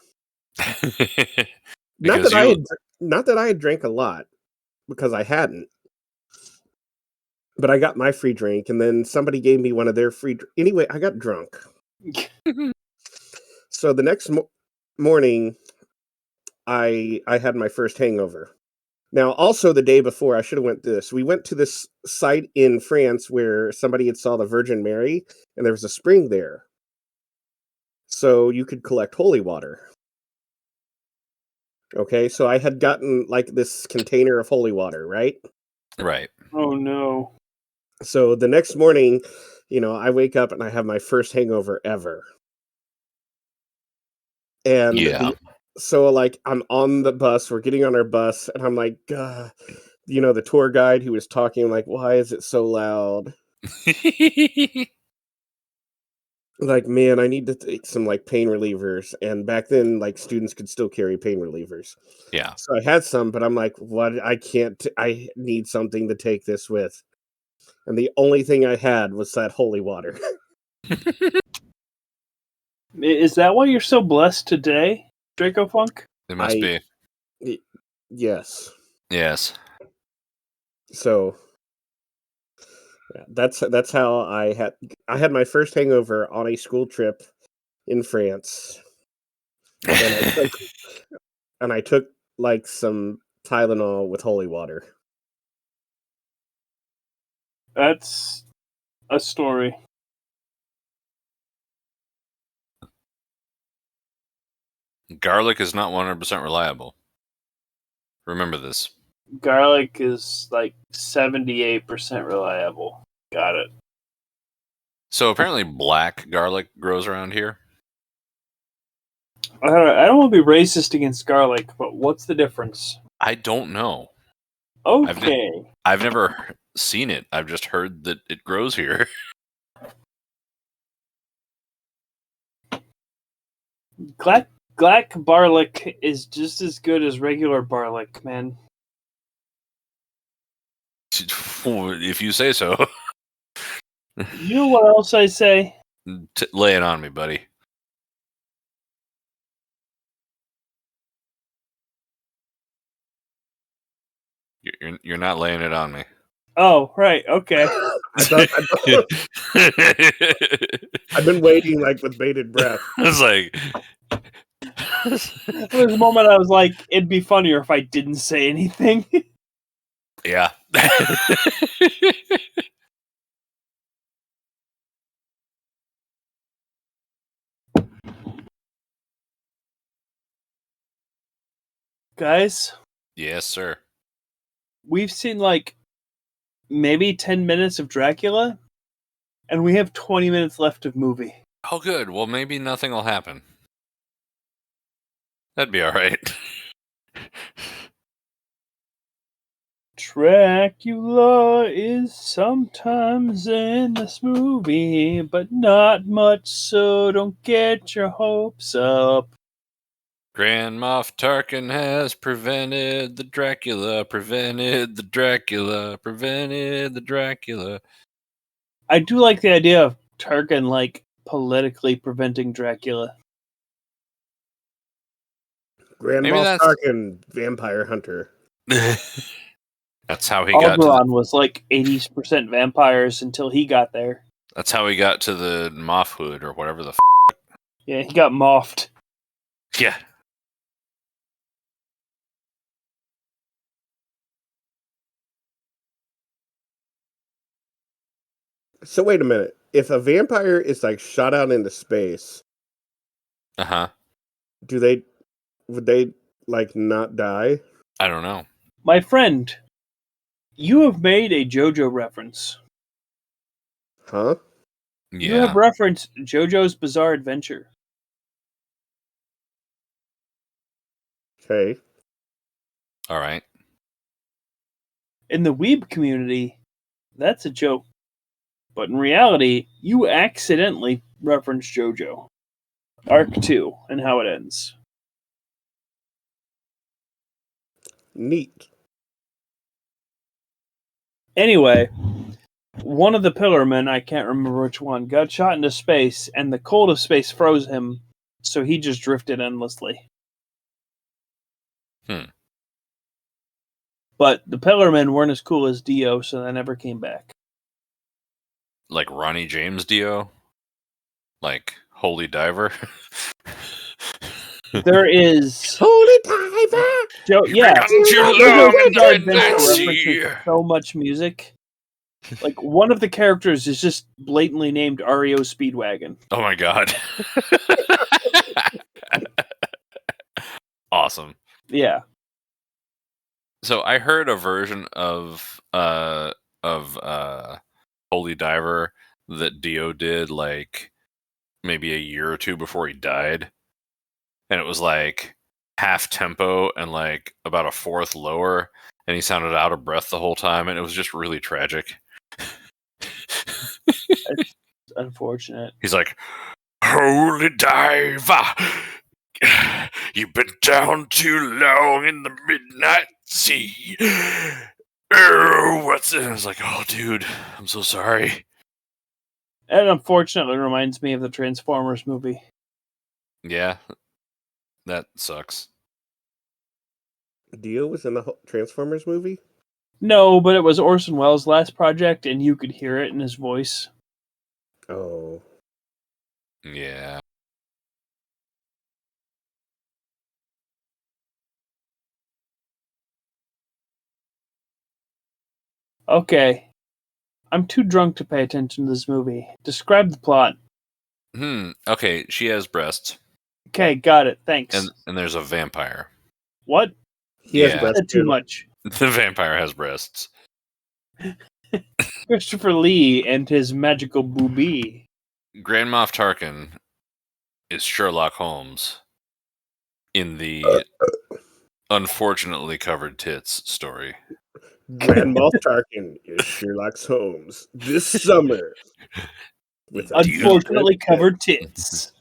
Not that I had drank a lot, because I hadn't. But I got my free drink, and then somebody gave me one of their free anyway, I got drunk. So the next morning, I had my first hangover. Now, also the day before, I should have went to this. We went to this site in France where somebody had saw the Virgin Mary, and there was a spring there. So you could collect holy water. Okay, so I had gotten like this container of holy water, right? Right. Oh no. So the next morning, you know, I wake up and I have my first hangover ever. And yeah. so like I'm on the bus, we're getting on our bus, and I'm like, the tour guide who was talking like, why is it so loud? Like, man, I need to take some like pain relievers. And back then, like students could still carry pain relievers. Yeah. So I had some, but I'm like, what? I can't. I need something to take this with. And the only thing I had was that holy water. Is that why you're so blessed today, Draco Funk? It must be. Yes. Yes. So yeah, that's how I had my first hangover on a school trip in France. And I took like some Tylenol with holy water. That's a story. Garlic is not 100% reliable. Remember this. Garlic is like 78% reliable. Got it. So apparently black garlic grows around here. I don't want to be racist against garlic, but what's the difference? I don't know. Okay. I've never seen it. I've just heard that it grows here. Black garlic is just as good as regular garlic, man. If you say so. You know what else I say? Lay it on me, buddy. You're not laying it on me. Oh, right. Okay. I've been waiting like with bated breath. It's like There was a moment I was like, it'd be funnier if I didn't say anything. yeah. Guys, Yes, sir. we've seen like maybe 10 minutes of Dracula, and we have 20 minutes left of movie. Oh, good. Well, maybe nothing will happen. That'd be all right. Dracula is sometimes in this movie, but not much, so don't get your hopes up. Grand Moff Tarkin has prevented the Dracula, prevented the Dracula, prevented the Dracula. I do like the idea of Tarkin, like, politically preventing Dracula. Grand Maybe Moff that's- Tarkin, vampire hunter. That's how he got to Alderaan was like 80% vampires until he got there. that's how he got to the Moff Hood or whatever the Yeah, he got moffed. Yeah. So wait a minute. If a vampire is like shot out into space, Uh-huh. would they like not die? I don't know. My friend, you have made a JoJo reference. Huh? You Yeah. have referenced JoJo's Bizarre Adventure. Okay. All right. In the weeb community, that's a joke. But in reality, you accidentally referenced JoJo. Arc 2, and how it ends. Neat. Anyway, one of the Pillarmen, I can't remember which one, got shot into space, and the cold of space froze him, so he just drifted endlessly. But the Pillarmen weren't as cool as Dio, so they never came back. Like Ronnie James Dio? Like Holy Diver? There is Holy diver! yeah, Don't you JoJo's love Bizarre it, Adventure Nancy? references so much music. Like, one of the characters is just blatantly named REO Speedwagon. Oh my god. Awesome. Yeah. So I heard a version of Holy Diver that Dio did like maybe a year or two before he died. And it was like half tempo and like about a fourth lower. and he sounded out of breath the whole time, and it was just really tragic. It's unfortunate. He's like, "Holy diver, you've been down too long in the midnight sea. Oh, what's it?" I was like, "Oh, dude, I'm so sorry." It unfortunately reminds me of the Transformers movie. Yeah, that sucks. Dio was in the Transformers movie? No, but it was Orson Welles' last project, and you could hear it in his voice. Oh. Yeah. Okay. I'm too drunk to pay attention to this movie. Describe the plot. Okay, she has breasts, Okay, got it. Thanks. and there's a vampire. What? He has Yeah. breast Said too too. much. The vampire has breasts. Christopher Lee and his magical boobie. Grand Moff Tarkin is Sherlock Holmes in the unfortunately covered tits story. Grand Moff Tarkin is Sherlock Holmes this summer. With a Unfortunately covered tits.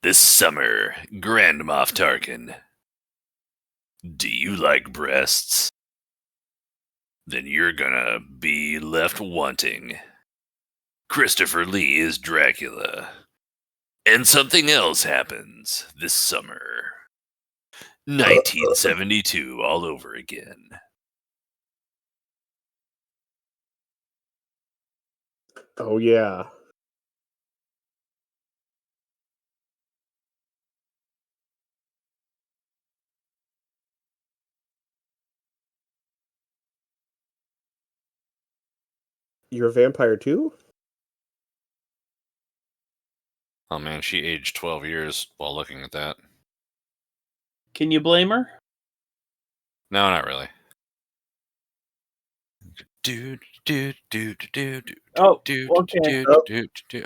This summer, Grand Moff Tarkin. Do you like breasts? Then you're gonna be left wanting. Christopher Lee is Dracula. And something else happens this summer. 1972 all over again. Oh, yeah. You're a vampire too? Oh man, she aged 12 years while looking at that. Can you blame her? No, not really. Oh, okay.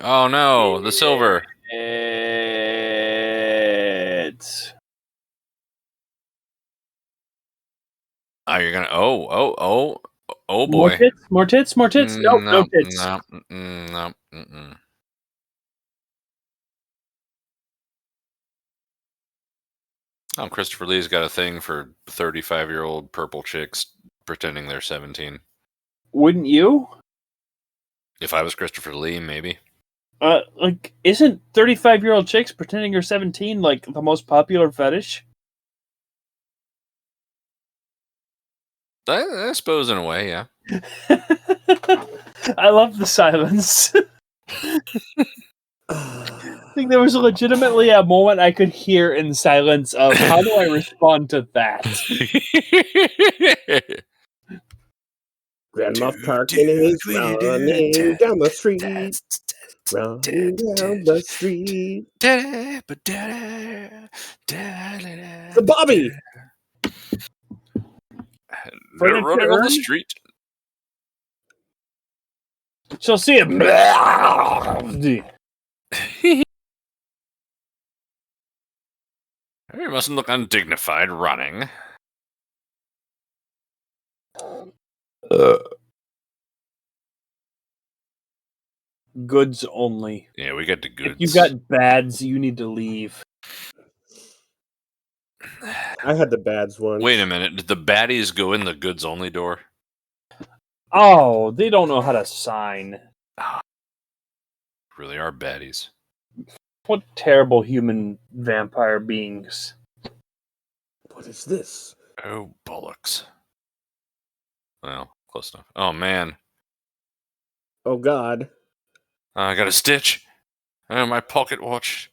Oh no, the silver. It's... Oh, you're gonna. Oh More boy. tits? More tits? More tits? Nope, no tits. No. Oh, Christopher Lee's got a thing for 35-year-old purple chicks pretending they're 17. Wouldn't you? If I was Christopher Lee, maybe. Like, isn't 35-year-old chicks pretending you're 17 like the most popular fetish? I suppose in a way, yeah. I love the silence. I think there was legitimately a moment I could hear in silence of how do I respond to that? Grand Moff Tarkin is running down the street. Running down the street. The Bobby! They're running on the street. She'll see him. You mustn't look undignified running. Goods only. Yeah, we got the goods. If you've got bads, you need to leave. I had the bads once. Wait a minute. Did the baddies go in the goods only door? Oh, they don't know how to sign. Really are baddies. What terrible human vampire beings. What is this? Oh, bollocks. Well, close enough. Oh, man. Oh, God. I got a stitch. Oh, my pocket watch.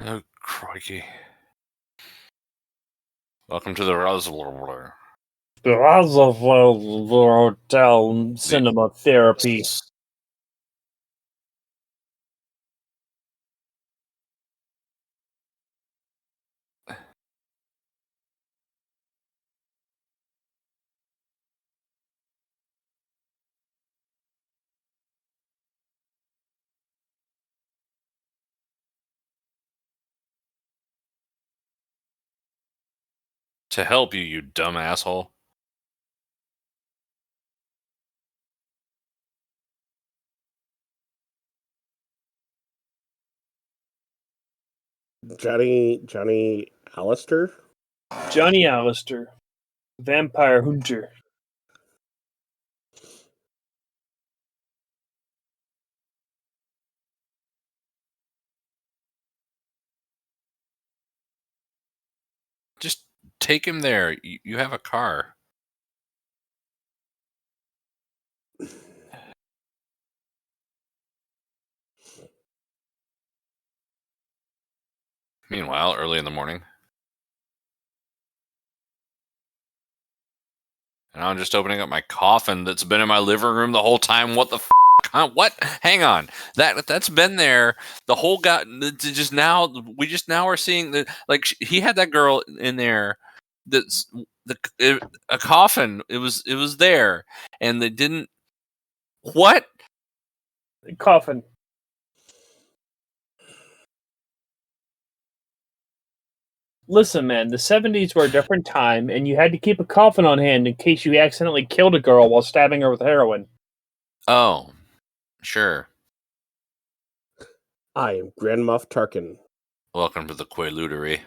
Oh, crikey. Welcome to the Roswell. The Roswell Hotel Cinema Therapy. To help you, you dumb asshole. Johnny Alistair? Johnny Alistair, vampire hunter. Just take him there. You have a car. Meanwhile, early in the morning. And I'm just opening up my coffin that's been in my living room the whole time. What the f***? What? Hang on. That's been there the whole just now. We just now are seeing that, like, he had that girl in there. That's a coffin. It was there, and they didn't. What? Coffin. Listen, man, the 70s were a different time, and you had to keep a coffin on hand in case you accidentally killed a girl while stabbing her with heroin. Oh, sure. I am Grand Moff Tarkin. Welcome to the Quaaludery.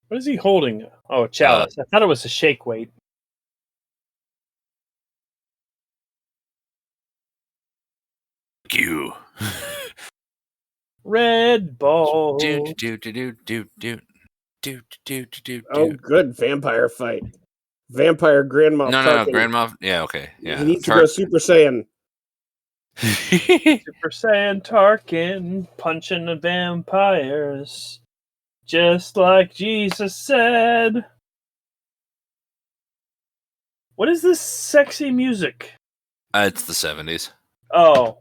What is he holding? Oh, a chalice. I thought it was a shake weight. You. Red Ball. Do. Oh, good vampire fight. Vampire Grand Moff No, Tarkin. Grand Moff. Yeah, okay. Yeah. He needs to go Super Saiyan. Super Saiyan Tarkin punching the vampires. Just like Jesus said. What is this sexy music? It's the 70s. Oh.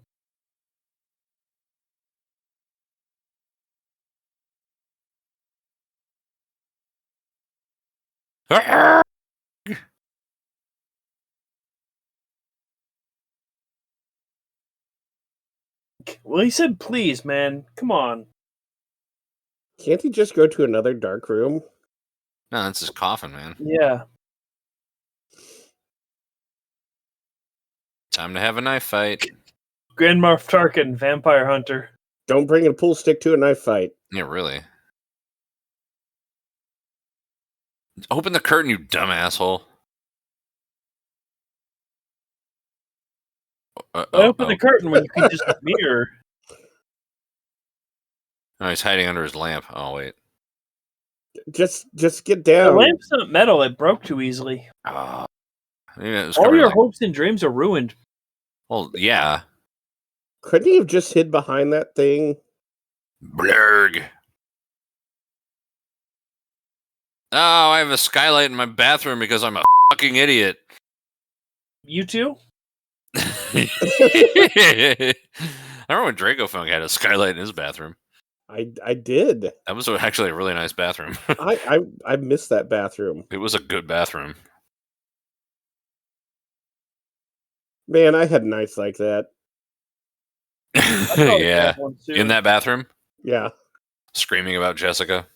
Well, he said please, man. Come on. Can't he just go to another dark room? No, that's his coffin, man. Yeah. Time to have a knife fight. Grand Moff Tarkin, vampire hunter. Don't bring a pool stick to a knife fight. Yeah, really. Open the curtain, you dumb asshole. Why open the curtain when you can just mirror? Oh, he's hiding under his lamp. Oh, wait. Just get The down. lamp's not metal. It broke too easily. Oh. Yeah, it was All covered in, your like, hopes and dreams are ruined. well, yeah. Couldn't he have just hid behind that thing? Blurg. Oh, I have a skylight in my bathroom because I'm a fucking idiot. You too? I remember when Draco Funk had a skylight in his bathroom. I did. That was actually a really nice bathroom. I missed that bathroom. It was a good bathroom. Man, I had nights like that. Yeah. In that bathroom? Yeah. Screaming about Jessica.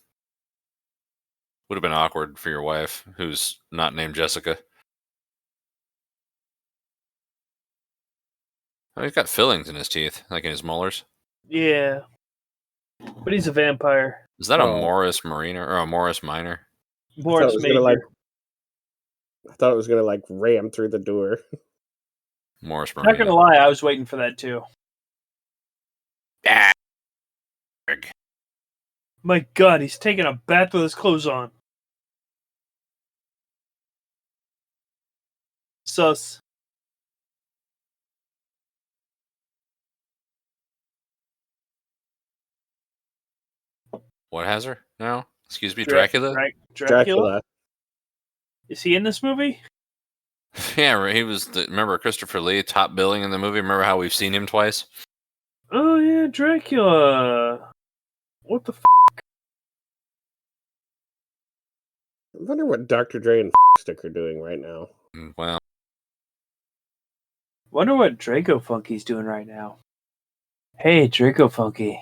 Would have been awkward for your wife, who's not named Jessica. Oh, he's got fillings in his teeth, like in his molars. Yeah. But he's a vampire. Is that a Morris Mariner or a Morris Minor? Morris Major. I thought it was gonna like ram through the door. Morris Mariner. Not gonna lie, I was waiting for that too. My God, he's taking a bath with his clothes on. Sus. What has her now? Excuse me, Dracula? Dracula? Is he in this movie? Yeah, he was. Remember Christopher Lee, top billing in the movie? Remember how we've seen him twice? Oh, yeah, Dracula. What the f***? I wonder what Dr. Dre and Stick are doing right now. Well, Wonder what Draco Funky's doing right now. Hey, Draco Funky.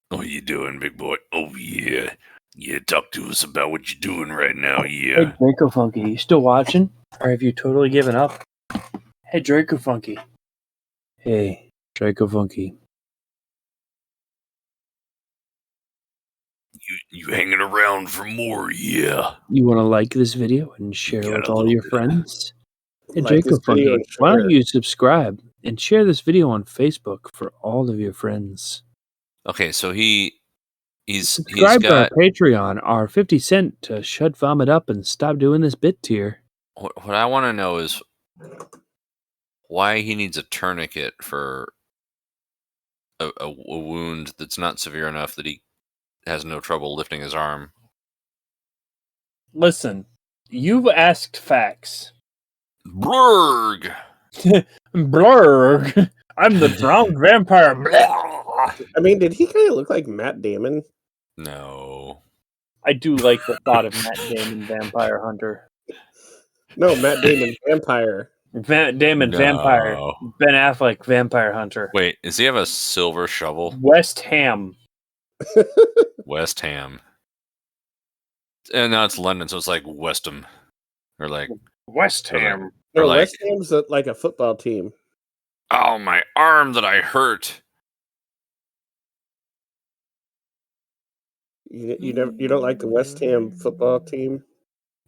What you doing, big boy? Oh, yeah. Yeah, talk to us about what you're doing right now, Hey, yeah. Draco Funky, you still watching? Or have you totally given up? Hey, Draco Funky. Hey, Draco Funky. You hanging around for more, yeah. You want to like this video and share got with a all little your bit. friends? Hey, Like Draco this video Funky, and why don't share. you subscribe and share this video on Facebook for all of your friends? Okay, so he's Subscribe to our got Patreon, our 50 cent to shut vomit up and stop doing this bit tier. what I want to know is why he needs a tourniquet for a wound that's not severe enough that he has no trouble lifting his arm. Listen, you've asked facts. Blurg! Blurg! I'm the drowned vampire. Blah. I mean, did he kind of look like Matt Damon? No. I do like the thought of Matt Damon, Vampire Hunter. No, Matt Damon, vampire. Damon, Vampire. No. Ben Affleck, Vampire Hunter. Wait, does he have a silver shovel? West Ham. West Ham. And now it's London, so it's like Westham. Or like, West Or like- Ham. or No, like, West Ham's like a football team. oh, my arm that I hurt. You don't like the West Ham football team?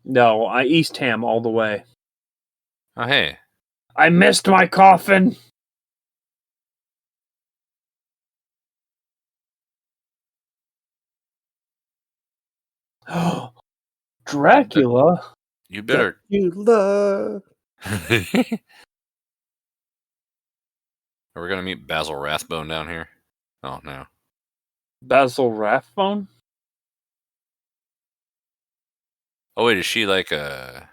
No, East Ham all the way. Oh, hey. I missed my coffin. Dracula. You better. Dracula. Are we going to meet Basil Rathbone down here? Oh, no. Basil Rathbone? Oh, wait, is she like a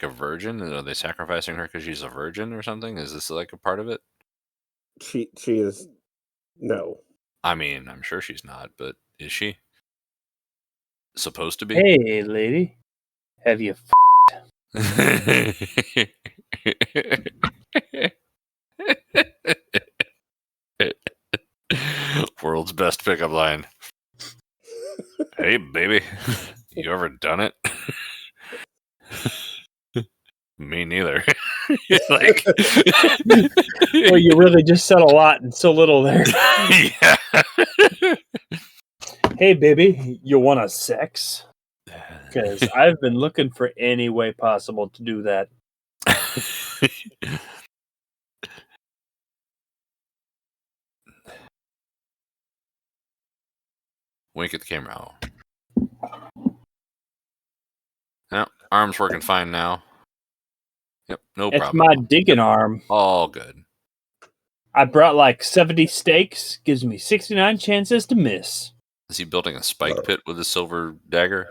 virgin? Are they sacrificing her because she's a virgin or something? Is this like a part of it? She is no. I mean, I'm sure she's not, but is she supposed to be? Hey, lady. Have you World's best pickup line. Hey, baby, you ever done it? Me neither. Like, Well, you really just said a lot and so little there. yeah. Hey, baby, you want a sex? Because I've been looking for any way possible to do that. Wink at the camera. Yep, arm's working fine now. Yep, no It's problem. my digging arm. All good. I brought like 70 steaks. Gives me 69 chances to miss. Is he building a spike pit with a silver dagger?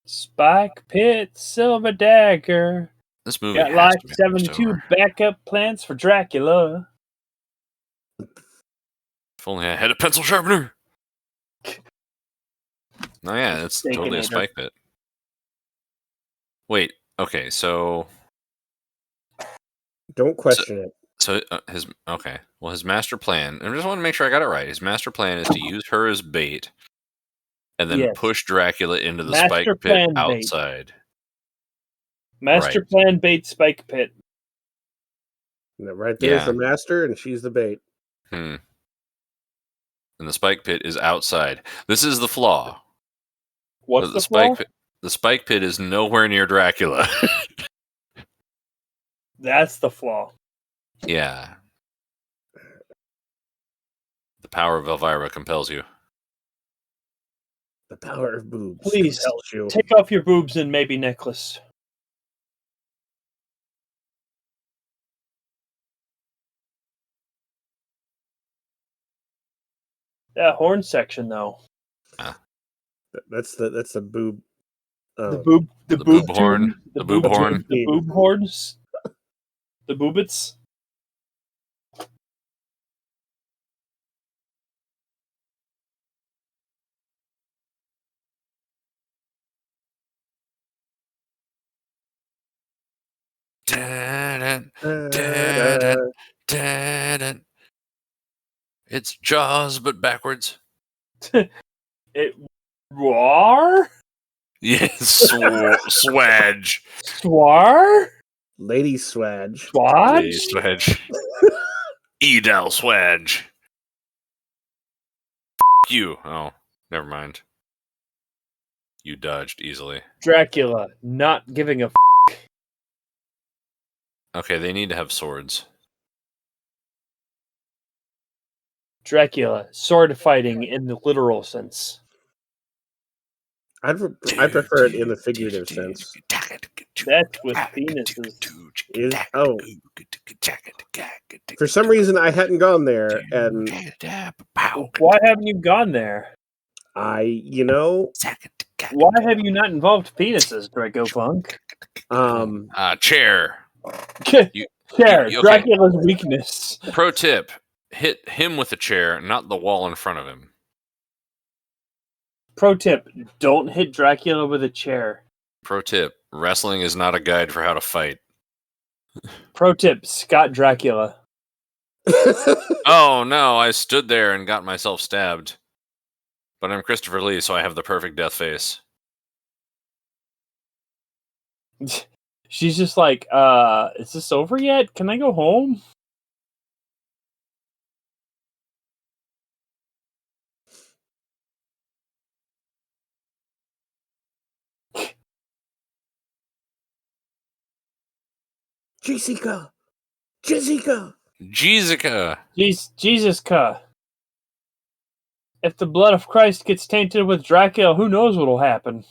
Spike pit, silver dagger. This movie Got has like to be 72 backup plans for Dracula. If only I had a pencil sharpener. Oh yeah, it's totally a Baconator. spike pit. Wait, okay, so Don't question it. his master plan. I just want to make sure I got it right. His master plan is to use her as bait, and then Yes. push Dracula into the Master spike pit plan bait. outside. Master Right. plan bait spike pit. Right there's Yeah. the master, and she's the bait. And the spike pit is outside. This is the flaw. What's the spike flaw? pit? The spike pit is nowhere near Dracula. That's the flaw. Yeah. The power of Elvira compels you. The power of boobs Please, compels you. take off your boobs and maybe necklace. That horn section, though. That's the boob. The boob horn. tube, The boob horn. tube, the boob horns. The boobits. Da-dun, Uh, da-dun, da-dun. It's Jaws, but backwards. It war Yes, swedge. swar Lady Swedge. Lady swatch. swedge. Edel swedge. You. Oh, never mind. You dodged easily. Dracula not giving a Okay, they need to have swords. Dracula sword fighting in the literal sense. I prefer it in the figurative sense. That's with penises. For some reason, I hadn't gone there, and Why haven't you gone there? I, Why have you not involved penises, Draco Funk? Chair. Chair, okay. Dracula's weakness. Pro tip: hit him with a chair, not the wall in front of him. Pro tip: don't hit Dracula with a chair. Pro tip: wrestling is not a guide for how to fight. Pro tip: Scott Dracula. Oh no, I stood there and got myself stabbed. But I'm Christopher Lee, so I have the perfect death face. She's just like, is this over yet? Can I go home? Jessica. Jessica. Jesus-ka. If the blood of Christ gets tainted with Dracula, who knows what'll happen?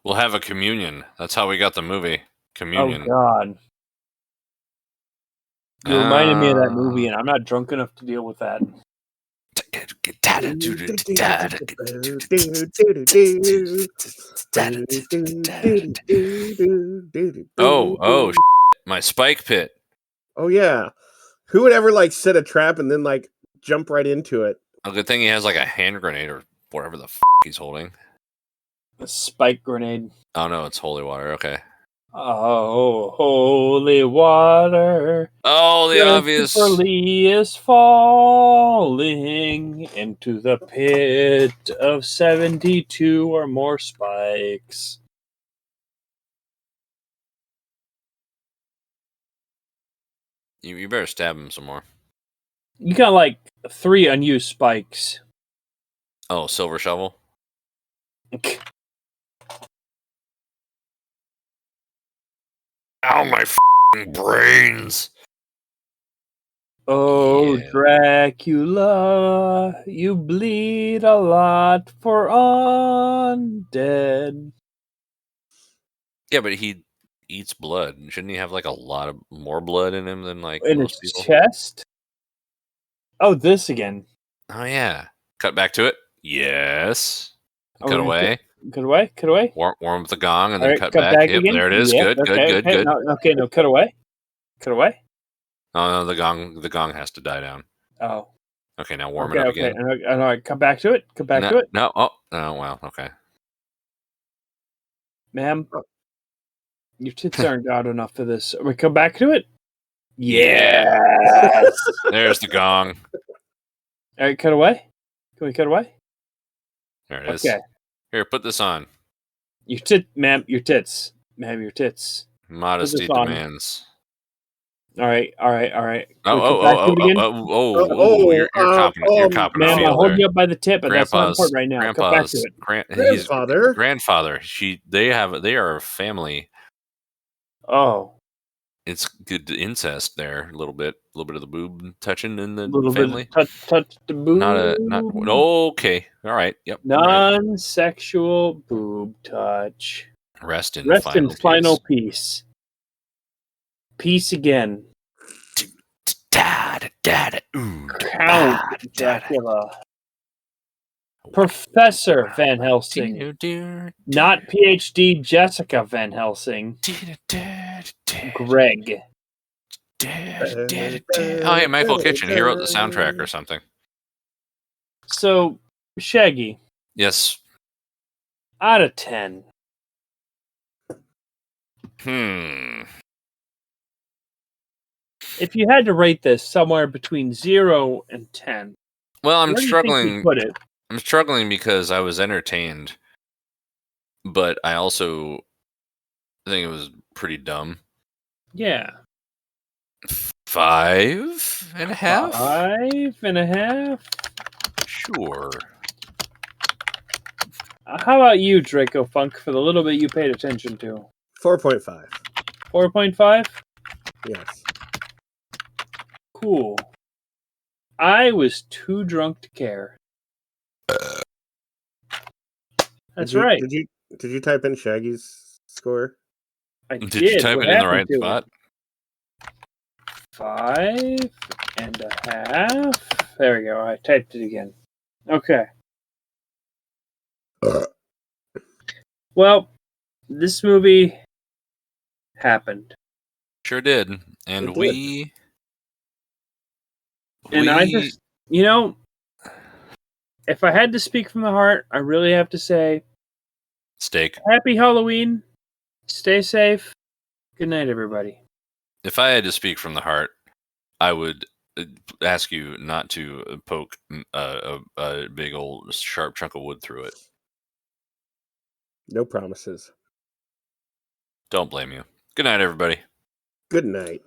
We'll have a communion. That's how we got the movie. Communion. Oh God. You reminded me of that movie, and I'm not drunk enough to deal with that. Oh, my spike pit. Oh yeah. Who would ever set a trap and then jump right into it? A good thing he has a hand grenade or whatever the he's holding. A spike grenade. Oh no, it's holy water. Okay. Oh, holy water. Oh, the obvious. Christopher Lee is falling into the pit of 72 or more spikes. You better stab him some more. You got 3 unused spikes. Oh, silver shovel. Ow, my brains. Oh, Yeah. Dracula, you bleed a lot for undead. Yeah, but he eats blood. Shouldn't he have a lot of more blood in him than In most his people? chest? Oh, this again. Oh yeah. Cut back to it. Yes. Oh, Cut we're gonna away. Cut away. Cut away. Warm with the gong and All then right, cut cut back. back Yep, again. there it is. Yep, Good. okay. Good. No, cut away. Cut away. Oh no, the gong has to die down. Oh. Okay, now warm it up again. All right, come back to it. Come back to it. No. Oh wow. Okay. Ma'am, your tits aren't out enough for this. We come back to it? Yeah. Yes! There's the gong. All right, cut away. Can we cut away? There it is. Okay. Here, put this on. Your tits. Ma'am, your tits. Modesty on. demands. All right. Can we Oh, cut back to it again? you're copping a Ma'am, feel I'm holding there. you up by the tip, but that's not important right now. Cut back to it. Grandfather. Grandfather. They are a family. Oh. It's good incest there. A little bit of the boob touching in the Little family. bit of touch the boob. Okay. All right. Yep. Non-sexual boob touch. Rest in final peace. Peace again. Count Dracula. Professor Van Helsing. Not PhD Jessica Van Helsing. Greg. Oh yeah, Michael Kitchen. He wrote the soundtrack or something. So, Shaggy, Yes. out of 10. If you had to rate this somewhere between 0 and 10, Well, I'm where do you think struggling. you put it? I'm struggling because I was entertained, but I also think it was pretty dumb. Yeah. 5.5? 5.5? Sure. How about you, Draco Funk, for the little bit you paid attention to? 4.5. 4.5? Yes. Cool. I was too drunk to care. That's right. Did you type in Shaggy's score? I Did you type What it in the happened right to spot? 5.5. There we go. I typed it again. Okay. Well, this movie happened. Sure did. And It did. And I just, if I had to speak from the heart, I really have to say, steak. Happy Halloween. Stay safe. Good night, everybody. If I had to speak from the heart, I would ask you not to poke a big old sharp chunk of wood through it. No promises. Don't blame you. Good night, everybody. Good night.